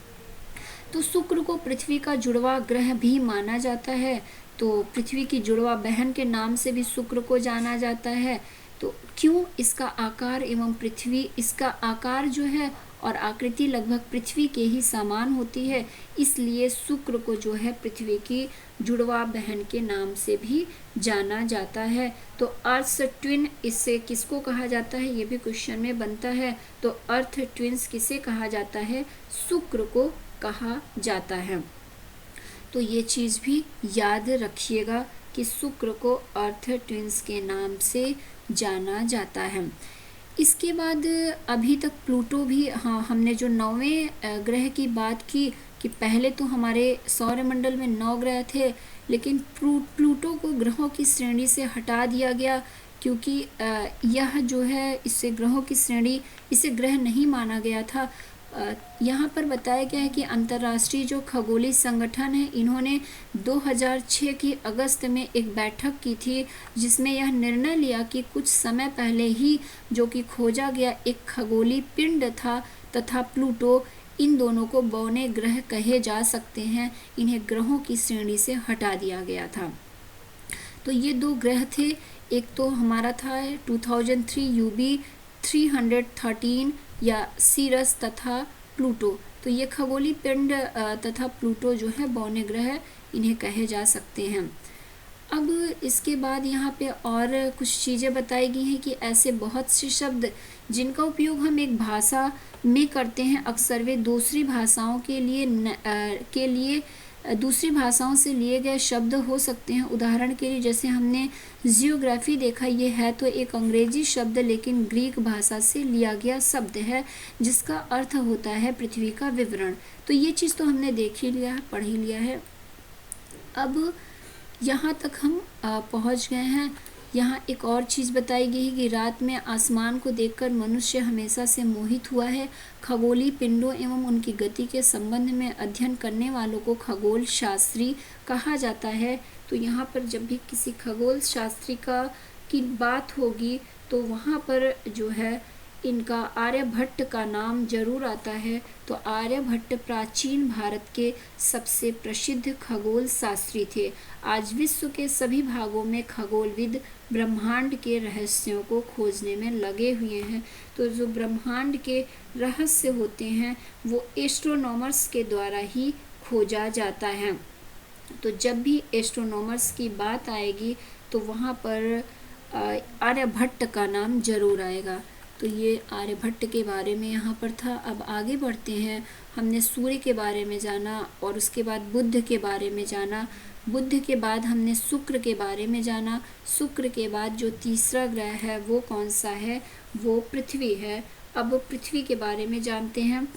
तो शुक्र को पृथ्वी का जुड़वा ग्रह भी माना जाता है, तो पृथ्वी की जुड़वा बहन के नाम से भी शुक्र को जाना जाता है। तो क्यों, इसका आकार एवं पृथ्वी, इसका आकार जो है और आकृति लगभग पृथ्वी के ही समान होती है, इसलिए शुक्र को जो है पृथ्वी की जुड़वा बहन के नाम से भी जाना जाता है। तो अर्थ ट्विन, इससे किसको कहा जाता है, ये भी क्वेश्चन में बनता है। तो अर्थ ट्विन्स किसे कहा जाता है, शुक्र को कहा जाता है। तो ये चीज़ भी याद रखिएगा कि शुक्र को अर्थ ट्विन्स के नाम से जाना जाता है। इसके बाद अभी तक प्लूटो भी, हाँ, हमने जो 9वें ग्रह की बात की कि पहले तो हमारे सौरमंडल में 9 ग्रह थे, लेकिन प्लूटो को ग्रहों की श्रेणी से हटा दिया गया, क्योंकि यह जो है, इससे ग्रहों की श्रेणी, इसे ग्रह नहीं माना गया था। यहाँ पर बताया गया है कि अंतर्राष्ट्रीय जो खगोलीय संगठन है, इन्होंने 2006 की अगस्त में एक बैठक की थी, जिसमें यह निर्णय लिया कि कुछ समय पहले ही जो कि खोजा गया एक खगोलीय पिंड था तथा प्लूटो, इन दोनों को बौने ग्रह कहे जा सकते हैं, इन्हें ग्रहों की श्रेणी से हटा दिया गया था। तो ये 2 ग्रह थे, एक तो हमारा था 2003 UB 313 या सीरस तथा प्लूटो। तो ये खगोलीय पिंड तथा प्लूटो जो है बौने ग्रह, इन्हें कहे जा सकते हैं। अब इसके बाद यहाँ पे और कुछ चीज़ें बताई गई हैं कि ऐसे बहुत से शब्द जिनका उपयोग हम एक भाषा में करते हैं, अक्सर वे दूसरी भाषाओं के लिए दूसरी भाषाओं से लिए गए शब्द हो सकते हैं। उदाहरण के लिए जैसे हमने जियोग्राफी देखा, ये है तो एक अंग्रेजी शब्द, लेकिन ग्रीक भाषा से लिया गया शब्द है, जिसका अर्थ होता है पृथ्वी का विवरण। तो ये चीज़ तो हमने देख ही लिया है, पढ़ ही लिया है। अब यहाँ तक हम पहुँच गए हैं। यहाँ एक और चीज़ बताई गई है कि रात में आसमान को देखकर मनुष्य हमेशा से मोहित हुआ है। खगोलीय पिंडों एवं उनकी गति के संबंध में अध्ययन करने वालों को खगोल शास्त्री कहा जाता है। तो यहाँ पर जब भी किसी खगोल शास्त्री की बात होगी, तो वहाँ पर जो है इनका आर्यभट्ट का नाम जरूर आता है। तो आर्यभट्ट प्राचीन भारत के सबसे प्रसिद्ध खगोल शास्त्री थे। आज विश्व के सभी भागों में खगोलविद ब्रह्मांड के रहस्यों को खोजने में लगे हुए हैं। तो जो ब्रह्मांड के रहस्य होते हैं वो एस्ट्रोनॉमर्स के द्वारा ही खोजा जाता है। तो जब भी एस्ट्रोनॉमर्स की बात आएगी तो वहाँ पर आर्यभट्ट का नाम जरूर आएगा। तो ये आर्यभट्ट के बारे में यहाँ पर था। अब आगे बढ़ते हैं। हमने सूर्य के बारे में जाना और उसके बाद बुध के बारे में जाना। बुध के बाद हमने शुक्र के बारे में जाना। शुक्र के बाद जो तीसरा ग्रह है वो कौन सा है, वो पृथ्वी है। अब पृथ्वी के बारे में जानते हैं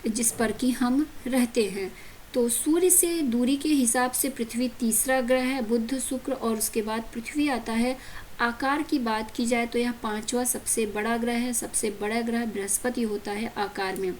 जिस पर कि हम रहते हैं। तो सूर्य से दूरी के हिसाब से पृथ्वी तीसरा ग्रह है, बुध शुक्र और उसके बाद पृथ्वी आता है। आकार की बात की जाए तो यह पांचवा सबसे बड़ा ग्रह है। सबसे बड़ा ग्रह बृहस्पति होता है आकार में।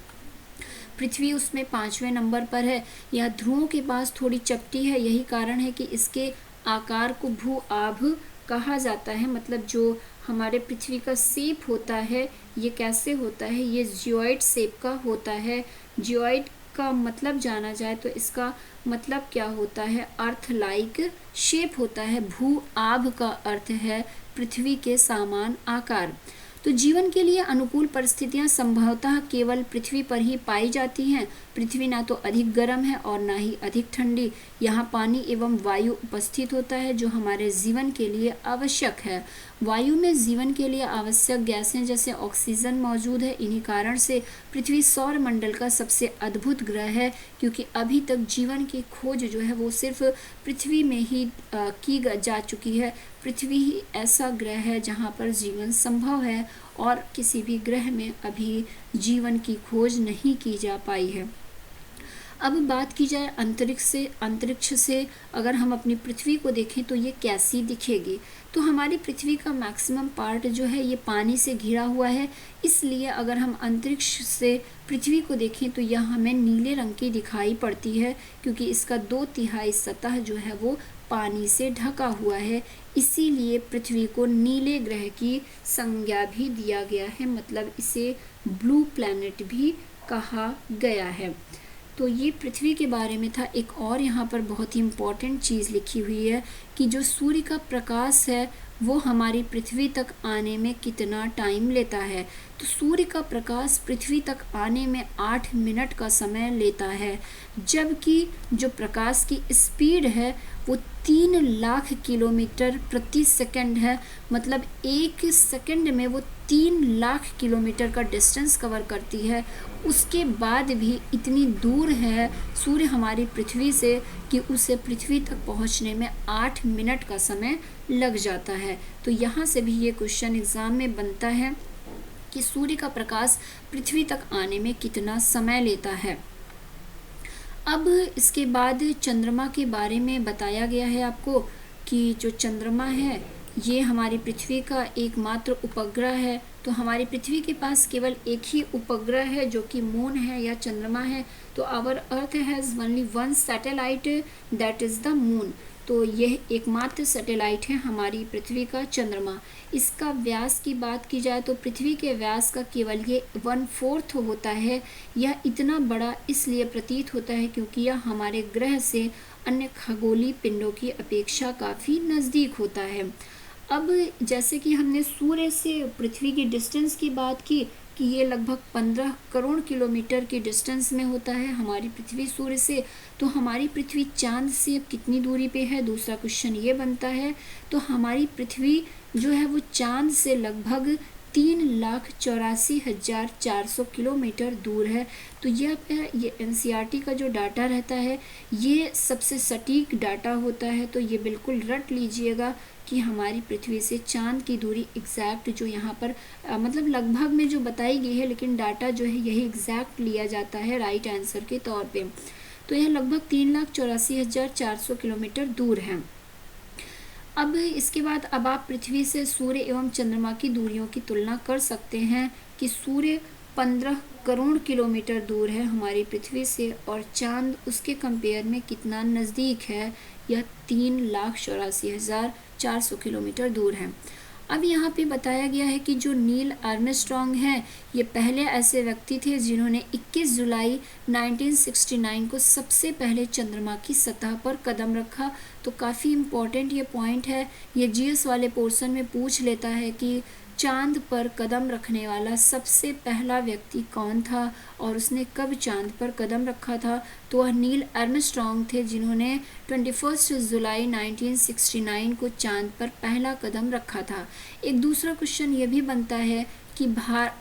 पृथ्वी उसमें 5वें नंबर पर है। यह ध्रुवों के पास थोड़ी चपटी है, यही कारण है कि इसके आकार को भू आभ कहा जाता है। मतलब जो हमारे पृथ्वी का शेप होता है ये कैसे होता है, ये जियोइड शेप का होता है। जियोइड का मतलब जाना जाए तो इसका मतलब क्या होता है, अर्थ लाइक शेप होता है। भू आभ का अर्थ है पृथ्वी के समान आकार। तो जीवन के लिए अनुकूल परिस्थितियां संभवतः केवल पृथ्वी पर ही पाई जाती हैं। पृथ्वी ना तो अधिक गर्म है और ना ही अधिक ठंडी। यहाँ पानी एवं वायु उपस्थित होता है जो हमारे जीवन के लिए आवश्यक है। वायु में जीवन के लिए आवश्यक गैसें जैसे ऑक्सीजन मौजूद है। इन्हीं कारण से पृथ्वी सौर मंडल का सबसे अद्भुत ग्रह है, क्योंकि अभी तक जीवन की खोज जो है वो सिर्फ पृथ्वी में ही की जा चुकी है। पृथ्वी ही ऐसा ग्रह है जहाँ पर जीवन संभव है और किसी भी ग्रह में अभी जीवन की खोज नहीं की जा पाई है। अब बात की जाए अंतरिक्ष से अगर हम अपनी पृथ्वी को देखें तो ये कैसी दिखेगी। तो हमारी पृथ्वी का मैक्सिमम पार्ट जो है ये पानी से घिरा हुआ है, इसलिए अगर हम अंतरिक्ष से पृथ्वी को देखें तो यह हमें नीले रंग की दिखाई पड़ती है, क्योंकि इसका 2/3 सतह जो है वो पानी से ढका हुआ है। इसीलिए पृथ्वी को नीले ग्रह की संज्ञा भी दिया गया है, मतलब इसे ब्लू प्लैनेट भी कहा गया है। तो ये पृथ्वी के बारे में था। एक और यहाँ पर बहुत ही इम्पॉर्टेंट चीज़ लिखी हुई है कि जो सूर्य का प्रकाश है वो हमारी पृथ्वी तक आने में कितना टाइम लेता है। तो सूर्य का प्रकाश पृथ्वी तक आने में 8 मिनट का समय लेता है, जबकि जो प्रकाश की स्पीड है वो 3 लाख किलोमीटर प्रति सेकंड है। मतलब 1 सेकंड में वो 3 लाख किलोमीटर का डिस्टेंस कवर करती है। उसके बाद भी इतनी दूर है सूर्य हमारी पृथ्वी से कि उसे पृथ्वी तक पहुंचने में 8 मिनट का समय लग जाता है। तो यहाँ से भी ये क्वेश्चन एग्जाम में बनता है कि सूर्य का प्रकाश पृथ्वी तक आने में कितना समय लेता है। अब इसके बाद चंद्रमा के बारे में बताया गया है आपको कि जो चंद्रमा है ये हमारी पृथ्वी का एकमात्र उपग्रह है। तो हमारी पृथ्वी के पास केवल एक ही उपग्रह है जो कि मून है या चंद्रमा है। तो our earth has only one satellite, that is the moon. तो यह एकमात्र सैटेलाइट है हमारी पृथ्वी का चंद्रमा। इसका व्यास की बात की जाए तो पृथ्वी के व्यास का केवल ये 1/4 होता है। यह इतना बड़ा इसलिए प्रतीत होता है क्योंकि यह हमारे ग्रह से अन्य खगोलीय पिंडों की अपेक्षा काफ़ी नज़दीक होता है। अब जैसे कि हमने सूर्य से पृथ्वी की डिस्टेंस की बात की कि ये लगभग 15 करोड़ किलोमीटर की डिस्टेंस में होता है हमारी पृथ्वी सूर्य से। तो हमारी पृथ्वी चांद से अब कितनी दूरी पे है, दूसरा क्वेश्चन ये बनता है। तो हमारी पृथ्वी जो है वो चांद से लगभग 3,84,400 किलोमीटर दूर है। तो ये NCERT का जो डाटा रहता है ये सबसे सटीक डाटा होता है। तो ये बिल्कुल रट लीजिएगा कि हमारी पृथ्वी से चांद की दूरी एग्जैक्ट जो यहाँ पर मतलब लगभग में जो बताई गई है, लेकिन डाटा जो है यही एग्जैक्ट लिया जाता है राइट आंसर के तौर पे। तो यह लगभग 3,84,400 किलोमीटर दूर है। अब इसके बाद अब आप पृथ्वी से सूर्य एवं चंद्रमा की दूरियों की तुलना कर सकते हैं कि सूर्य 15 करोड़ किलोमीटर दूर है हमारी पृथ्वी से और चांद उसके कंपेयर में कितना नज़दीक है, यह 3,84,400 किलोमीटर दूर है। अब यहाँ पे बताया गया है कि जो नील आर्मस्ट्रॉन्ग हैं ये पहले ऐसे व्यक्ति थे जिन्होंने 21 जुलाई 1969 को सबसे पहले चंद्रमा की सतह पर कदम रखा। तो काफ़ी इम्पॉर्टेंट ये पॉइंट है, ये GS वाले पोर्शन में पूछ लेता है कि चांद पर कदम रखने वाला सबसे पहला व्यक्ति कौन था और उसने कब चांद पर कदम रखा था। तो वह नील आर्मस्ट्रॉन्ग थे जिन्होंने 21 जुलाई 1969 को चांद पर पहला कदम रखा था। एक दूसरा क्वेश्चन ये भी बनता है कि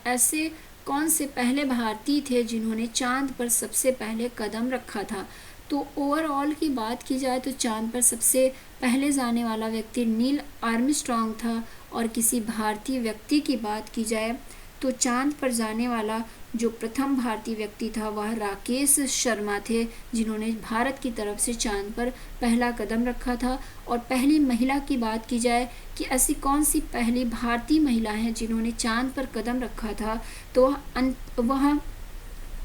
ऐसे कौन से पहले भारतीय थे जिन्होंने चांद पर सबसे पहले कदम रखा था। तो ओवरऑल की बात की जाए तो चांद पर सबसे पहले जाने वाला व्यक्ति नील आर्मस्ट्रॉन्ग था, और किसी भारतीय व्यक्ति की बात की जाए तो चांद पर जाने वाला जो प्रथम भारतीय व्यक्ति था वह राकेश शर्मा थे, जिन्होंने भारत की तरफ से चांद पर पहला कदम रखा था। और पहली महिला की बात की जाए कि ऐसी कौन सी पहली भारतीय महिला है जिन्होंने चांद पर कदम रखा था, तो वह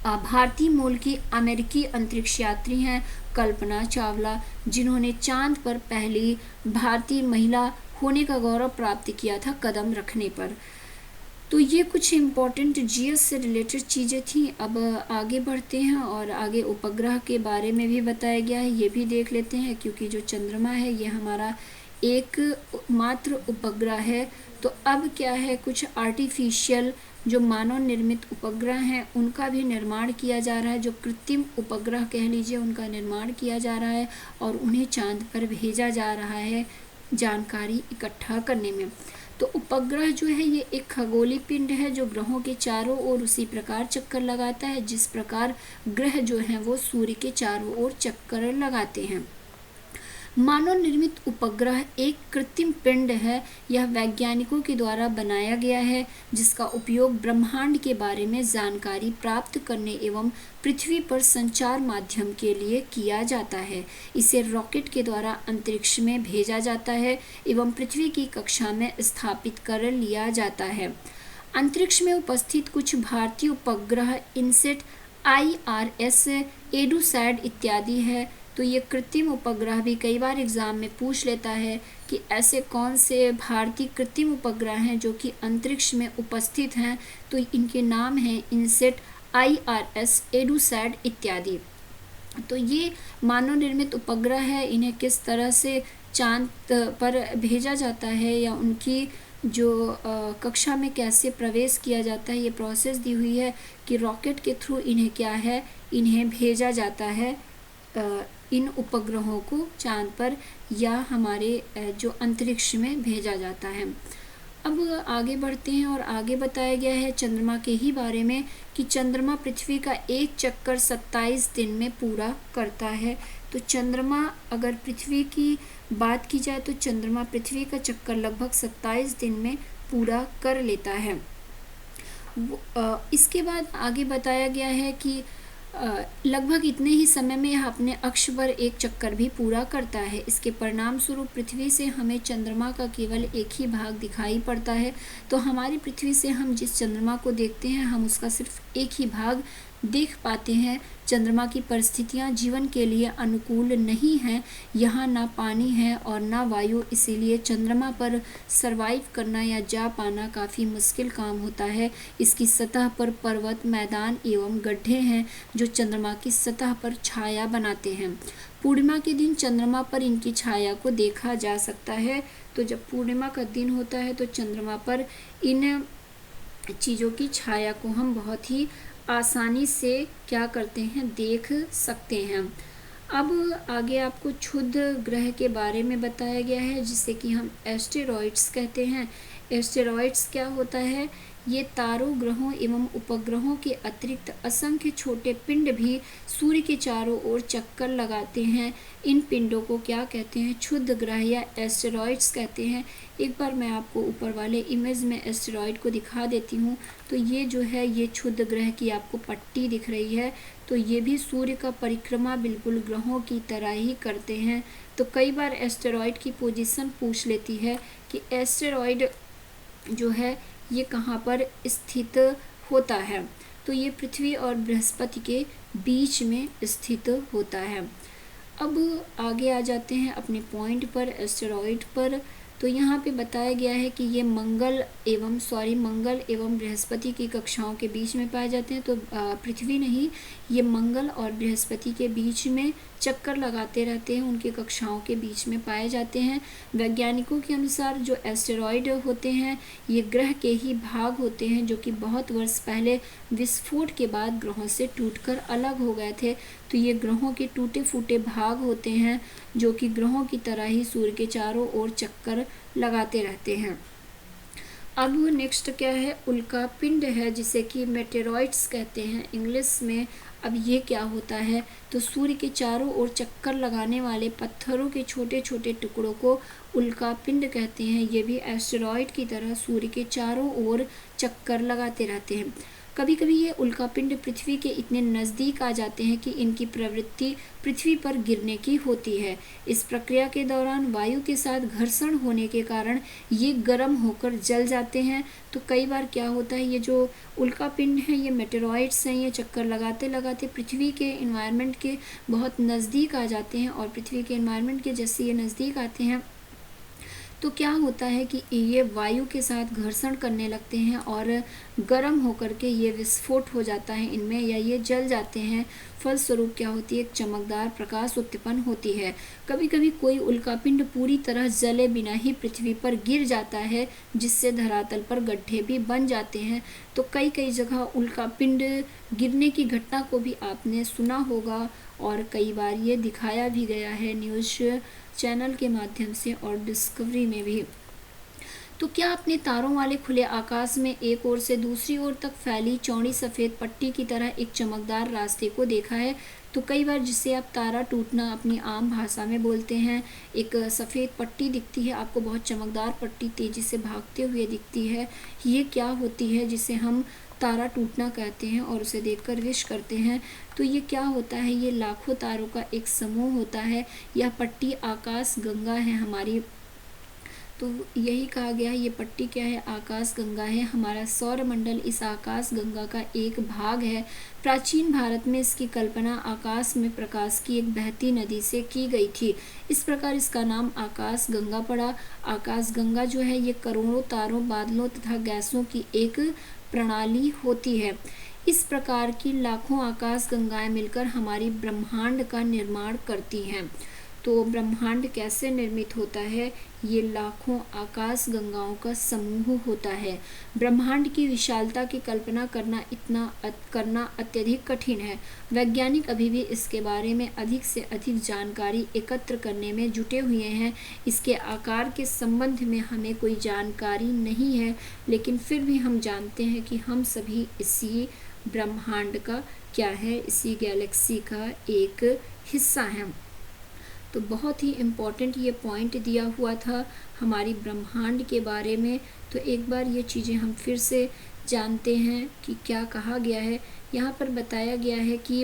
भारतीय मूल की अमेरिकी अंतरिक्ष यात्री हैं कल्पना चावला, जिन्होंने चांद पर पहली भारतीय महिला होने का गौरव प्राप्त किया था कदम रखने पर। तो ये कुछ इम्पोर्टेंट जीएस से रिलेटेड चीज़ें थी। अब आगे बढ़ते हैं और आगे उपग्रह के बारे में भी बताया गया है, ये भी देख लेते हैं, क्योंकि जो चंद्रमा है ये हमारा एक मात्र उपग्रह है। तो अब क्या है, कुछ आर्टिफिशियल जो मानव निर्मित उपग्रह हैं उनका भी निर्माण किया जा रहा है, जो कृत्रिम उपग्रह कह लीजिए उनका निर्माण किया जा रहा है और उन्हें चांद पर भेजा जा रहा है जानकारी इकट्ठा करने में। तो उपग्रह जो है ये एक खगोलीय पिंड है जो ग्रहों के चारों ओर उसी प्रकार चक्कर लगाता है जिस प्रकार ग्रह जो हैं वो सूर्य के चारों ओर चक्कर लगाते हैं। मानव निर्मित उपग्रह एक कृत्रिम पिंड है। यह वैज्ञानिकों के द्वारा बनाया गया है जिसका उपयोग ब्रह्मांड के बारे में जानकारी प्राप्त करने एवं पृथ्वी पर संचार माध्यम के लिए किया जाता है। इसे रॉकेट के द्वारा अंतरिक्ष में भेजा जाता है एवं पृथ्वी की कक्षा में स्थापित कर लिया जाता है। अंतरिक्ष में उपस्थित कुछ भारतीय उपग्रह इनसेट, IRS, एडुसैट इत्यादि है। तो ये कृत्रिम उपग्रह भी कई बार एग्जाम में पूछ लेता है कि ऐसे कौन से भारतीय कृत्रिम उपग्रह हैं जो कि अंतरिक्ष में उपस्थित हैं। तो इनके नाम हैं इनसेट, IRS, एडुसैट इत्यादि। तो ये मानव निर्मित उपग्रह है, इन्हें किस तरह से चांद पर भेजा जाता है या उनकी जो कक्षा में कैसे प्रवेश किया जाता है, ये प्रोसेस दी हुई है कि रॉकेट के थ्रू इन्हें क्या है, इन्हें भेजा जाता है इन उपग्रहों को चांद पर या हमारे जो अंतरिक्ष में भेजा जाता है। अब आगे बढ़ते हैं और आगे बताया गया है चंद्रमा के ही बारे में कि चंद्रमा पृथ्वी का एक चक्कर 27 दिन में पूरा करता है। तो चंद्रमा, अगर पृथ्वी की बात की जाए तो चंद्रमा पृथ्वी का चक्कर लगभग 27 दिन में पूरा कर लेता है। इसके बाद आगे बताया गया है कि लगभग इतने ही समय में यह अपने अक्ष पर एक चक्कर भी पूरा करता है। इसके परिणाम स्वरूप पृथ्वी से हमें चंद्रमा का केवल एक ही भाग दिखाई पड़ता है। तो हमारी पृथ्वी से हम जिस चंद्रमा को देखते हैं हम उसका सिर्फ एक ही भाग देख पाते हैं। चंद्रमा की परिस्थितियां जीवन के लिए अनुकूल नहीं हैं। यहाँ ना पानी है और ना वायु, इसीलिए चंद्रमा पर सरवाइव करना या जा पाना काफ़ी मुश्किल काम होता है। इसकी सतह पर पर्वत, मैदान एवं गड्ढे हैं जो चंद्रमा की सतह पर छाया बनाते हैं। पूर्णिमा के दिन चंद्रमा पर इनकी छाया को देखा जा सकता है। तो जब पूर्णिमा का दिन होता है तो चंद्रमा पर इन चीज़ों की छाया को हम बहुत ही आसानी से क्या करते हैं, देख सकते हैं। अब आगे आपको क्षुद्र ग्रह के बारे में बताया गया है जिसे कि हम एस्टेरॉइड्स कहते हैं। एस्टेरॉइड्स क्या होता है, ये तारों, ग्रहों एवं उपग्रहों के अतिरिक्त असंख्य छोटे पिंड भी सूर्य के चारों ओर चक्कर लगाते हैं। इन पिंडों को क्या कहते हैं, क्षुद्र ग्रह या एस्टेरॉइड्स कहते हैं। एक बार मैं आपको ऊपर वाले इमेज में एस्टेरॉइड को दिखा देती हूँ। तो ये जो है ये क्षुद्र ग्रह की आपको पट्टी दिख रही है। तो ये भी सूर्य का परिक्रमा बिल्कुल ग्रहों की तरह ही करते हैं। तो कई बार एस्टेरॉइड की पोजीशन पूछ लेती है कि एस्टेरॉइड जो है ये कहाँ पर स्थित होता है। तो ये पृथ्वी और बृहस्पति के बीच में स्थित होता है। अब आगे आ जाते हैं अपने पॉइंट पर, एस्टेरॉइड पर। तो यहाँ पे बताया गया है कि ये मंगल एवं बृहस्पति की कक्षाओं के बीच में पाए जाते हैं। तो पृथ्वी नहीं, ये मंगल और बृहस्पति के बीच में चक्कर लगाते रहते हैं, उनकी कक्षाओं के बीच में पाए जाते हैं। वैज्ञानिकों के अनुसार जो एस्टेरॉइड होते हैं ये ग्रह के ही भाग होते हैं जो कि बहुत वर्ष पहले विस्फोट के बाद ग्रहों से टूटकर अलग हो गए थे। तो ये ग्रहों के टूटे फूटे भाग होते हैं जो कि ग्रहों की तरह ही सूर्य के चारों ओर चक्कर लगाते रहते हैं। अब नेक्स्ट क्या है, उल्का पिंड है जिसे कि मेटेरॉइड्स कहते हैं इंग्लिश में। अब ये क्या होता है, तो सूर्य के चारों ओर चक्कर लगाने वाले पत्थरों के छोटे छोटे टुकड़ों को उल्का पिंड कहते हैं। ये भी एस्टेरॉइड की तरह सूर्य के चारों ओर चक्कर लगाते रहते हैं। कभी कभी ये उल्कापिंड पृथ्वी के इतने नज़दीक आ जाते हैं कि इनकी प्रवृत्ति पृथ्वी पर गिरने की होती है। इस प्रक्रिया के दौरान वायु के साथ घर्षण होने के कारण ये गर्म होकर जल जाते हैं। तो कई बार क्या होता है, ये जो उल्कापिंड हैं ये मेटेरॉइड्स हैं, ये चक्कर लगाते लगाते पृथ्वी के इन्वायरमेंट के बहुत नज़दीक आ जाते हैं और पृथ्वी के इन्वायरमेंट के जैसे ये नज़दीक आते हैं तो क्या होता है कि ये वायु के साथ घर्षण करने लगते हैं और गर्म होकर के ये विस्फोट हो जाता है इनमें, या ये जल जाते हैं। फलस्वरूप क्या होती है, एक चमकदार प्रकाश उत्पन्न होती है। कभी कभी कोई उल्कापिंड पूरी तरह जले बिना ही पृथ्वी पर गिर जाता है, जिससे धरातल पर गड्ढे भी बन जाते हैं। तो कई कई जगह उल्कापिंड गिरने की घटना को भी आपने सुना होगा और कई बार ये दिखाया भी गया है न्यूज़ चैनल के माध्यम से और डिस्कवरी में भी। तो क्या आपने तारों वाले खुले आकाश में एक ओर से दूसरी ओर तक फैली चौड़ी सफ़ेद पट्टी की तरह एक चमकदार रास्ते को देखा है? तो कई बार जिसे आप तारा टूटना अपनी आम भाषा में बोलते हैं, एक सफ़ेद पट्टी दिखती है आपको, बहुत चमकदार पट्टी तेज़ी से भागते हुए दिखती है। ये क्या होती है जिसे हम तारा टूटना कहते हैं और उसे देखकर विश करते हैं। तो ये क्या होता है, ये लाखों तारों का एक समूह होता है। यह पट्टी आकाश गंगा है हमारी। तो यही कहा गया है, ये पट्टी क्या है, आकाश गंगा है। हमारा सौर मंडल इस आकाश गंगा का एक भाग है। प्राचीन भारत में इसकी कल्पना आकाश में प्रकाश की एक बहती नदी से की गई थी। इस प्रकार इसका नाम आकाश गंगा पड़ा। आकाश गंगा जो है ये करोड़ों तारों, बादलों तथा गैसों की एक प्रणाली होती है। इस प्रकार की लाखों आकाश गंगाएं मिलकर हमारी ब्रह्मांड का निर्माण करती हैं। तो ब्रह्मांड कैसे निर्मित होता है, ये लाखों आकाश गंगाओं का समूह होता है। ब्रह्मांड की विशालता की कल्पना करना अत्यधिक कठिन है। वैज्ञानिक अभी भी इसके बारे में अधिक से अधिक जानकारी एकत्र करने में जुटे हुए हैं। इसके आकार के संबंध में हमें कोई जानकारी नहीं है, लेकिन फिर भी हम जानते हैं कि हम सभी इसी ब्रह्मांड का क्या है, इसी गैलेक्सी का एक हिस्सा हैं। तो बहुत ही इम्पॉर्टेंट ये पॉइंट दिया हुआ था हमारी ब्रह्मांड के बारे में। तो एक बार ये चीज़ें हम फिर से जानते हैं कि क्या कहा गया है। यहाँ पर बताया गया है कि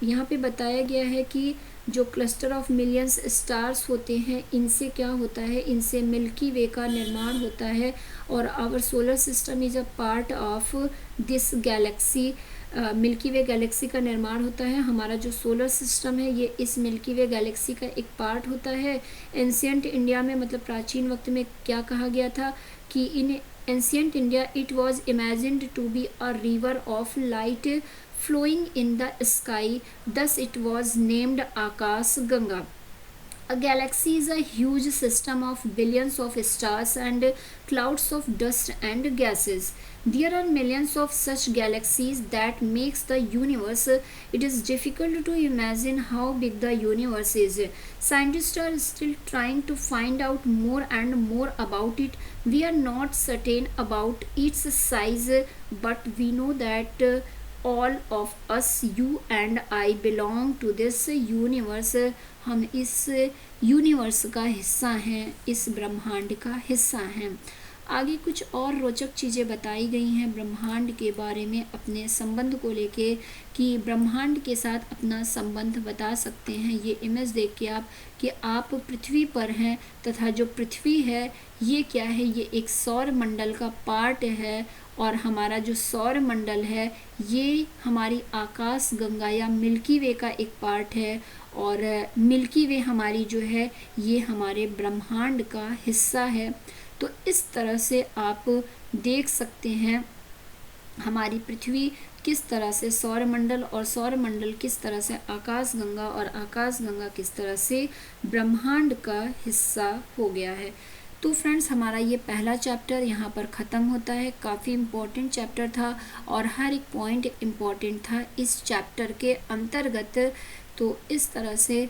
यहाँ पे बताया गया है कि जो क्लस्टर ऑफ मिलियंस स्टार्स होते हैं, इनसे क्या होता है, इनसे मिल्की वे का निर्माण होता है और our solar system is a part of this galaxy. Milky Way galaxy का निर्माण होता है। हमारा जो सोलर सिस्टम है ये इस मिल्की वे गैलेक्सी का एक पार्ट होता है। एंशियंट इंडिया में, मतलब प्राचीन वक्त में क्या कहा गया था कि in ancient India it was imagined to be a river of light flowing in the sky, thus it was named Akash Ganga. A galaxy is a huge system of billions of stars and clouds of dust and gases. There are millions of such galaxies that makes the universe. It is difficult to imagine how big the universe is. Scientists are still trying to find out more and more about it. We are not certain about its size, but we know that all of us, you and I, belong to this universe. हम इस universe का हिस्सा हैं, इस ब्रह्मांड का हिस्सा हैं। आगे कुछ और रोचक चीज़ें बताई गई हैं ब्रह्मांड के बारे में अपने संबंध को लेके, कि ब्रह्मांड के साथ अपना संबंध बता सकते हैं। ये इमेज देख के आप कि आप पृथ्वी पर हैं तथा जो पृथ्वी है ये क्या है, ये एक सौर मंडल का पार्ट है और हमारा जो सौर मंडल है ये हमारी आकाश गंगा या मिल्की वे का एक पार्ट है और मिल्की वे हमारी जो है ये हमारे ब्रह्मांड का हिस्सा है। तो इस तरह से आप देख सकते हैं हमारी पृथ्वी किस तरह से सौर मंडल और सौर मंडल किस तरह से आकाश गंगा और आकाश गंगा किस तरह से ब्रह्मांड का हिस्सा हो गया है। तो फ्रेंड्स, हमारा ये पहला चैप्टर यहाँ पर ख़त्म होता है। काफ़ी इम्पोर्टेंट चैप्टर था और हर एक पॉइंट इम्पोर्टेंट था इस चैप्टर के अंतर्गत। तो इस तरह से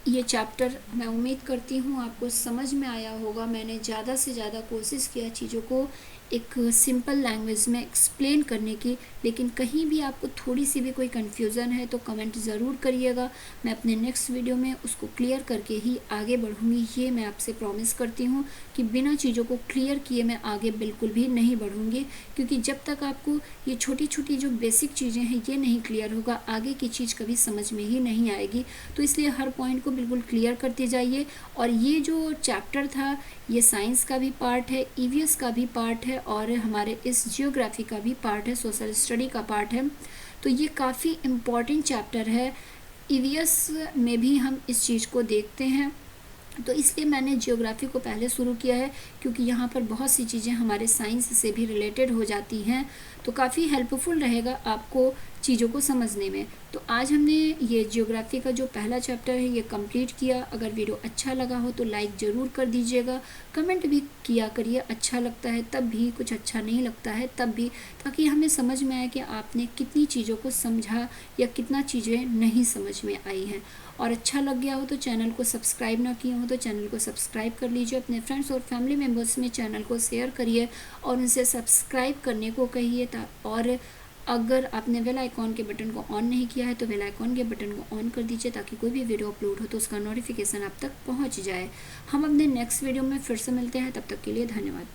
ये चैप्टर मैं उम्मीद करती हूँ आपको समझ में आया होगा। मैंने ज़्यादा से ज़्यादा कोशिश किया चीज़ों को एक सिंपल लैंग्वेज में एक्सप्लेन करने की, लेकिन कहीं भी आपको थोड़ी सी भी कोई कन्फ्यूज़न है तो कमेंट ज़रूर करिएगा। मैं अपने नेक्स्ट वीडियो में उसको क्लियर करके ही आगे बढ़ूँगी। ये मैं आपसे प्रॉमिस करती हूँ कि बिना चीज़ों को क्लियर किए मैं आगे बिल्कुल भी नहीं बढ़ूँगी, क्योंकि जब तक आपको ये छोटी छोटी जो बेसिक चीज़ें हैं ये नहीं क्लियर होगा, आगे की चीज़ कभी समझ में ही नहीं आएगी। तो इसलिए हर पॉइंट को बिल्कुल क्लियर करते जाइए। और ये जो चैप्टर था ये साइंस का भी पार्ट है, ईवीएस का भी पार्ट है और हमारे इस जियोग्राफी का भी पार्ट है, सोशल स्टडी का पार्ट है। तो ये काफ़ी इम्पॉर्टेंट चैप्टर है। ईवीएस में भी हम इस चीज़ को देखते हैं, तो इसलिए मैंने जियोग्राफी को पहले शुरू किया है, क्योंकि यहाँ पर बहुत सी चीज़ें हमारे साइंस से भी रिलेटेड हो जाती हैं, तो काफ़ी हेल्पफुल रहेगा आपको चीज़ों को समझने में। तो आज हमने ये जियोग्राफी का जो पहला चैप्टर है ये कंप्लीट किया। अगर वीडियो अच्छा लगा हो तो लाइक ज़रूर कर दीजिएगा, कमेंट भी किया करिए, अच्छा लगता है तब भी, कुछ अच्छा नहीं लगता है तब भी, ताकि हमें समझ में आए कि आपने कितनी चीज़ों को समझा या कितना चीज़ें नहीं समझ में आई हैं। और अच्छा लग गया हो तो चैनल को सब्सक्राइब ना किया हो तो चैनल को सब्सक्राइब कर लीजिए। अपने फ्रेंड्स और फैमिली मेम्बर्स में चैनल को शेयर करिए और उनसे सब्सक्राइब करने को कहिए। और अगर आपने बेल आइकॉन के बटन को ऑन नहीं किया है तो बेल आइकॉन के बटन को ऑन कर दीजिए, ताकि कोई भी वीडियो अपलोड हो तो उसका नोटिफिकेशन आप तक पहुंच जाए। हम अपने नेक्स्ट वीडियो में फिर से मिलते हैं, तब तक के लिए धन्यवाद।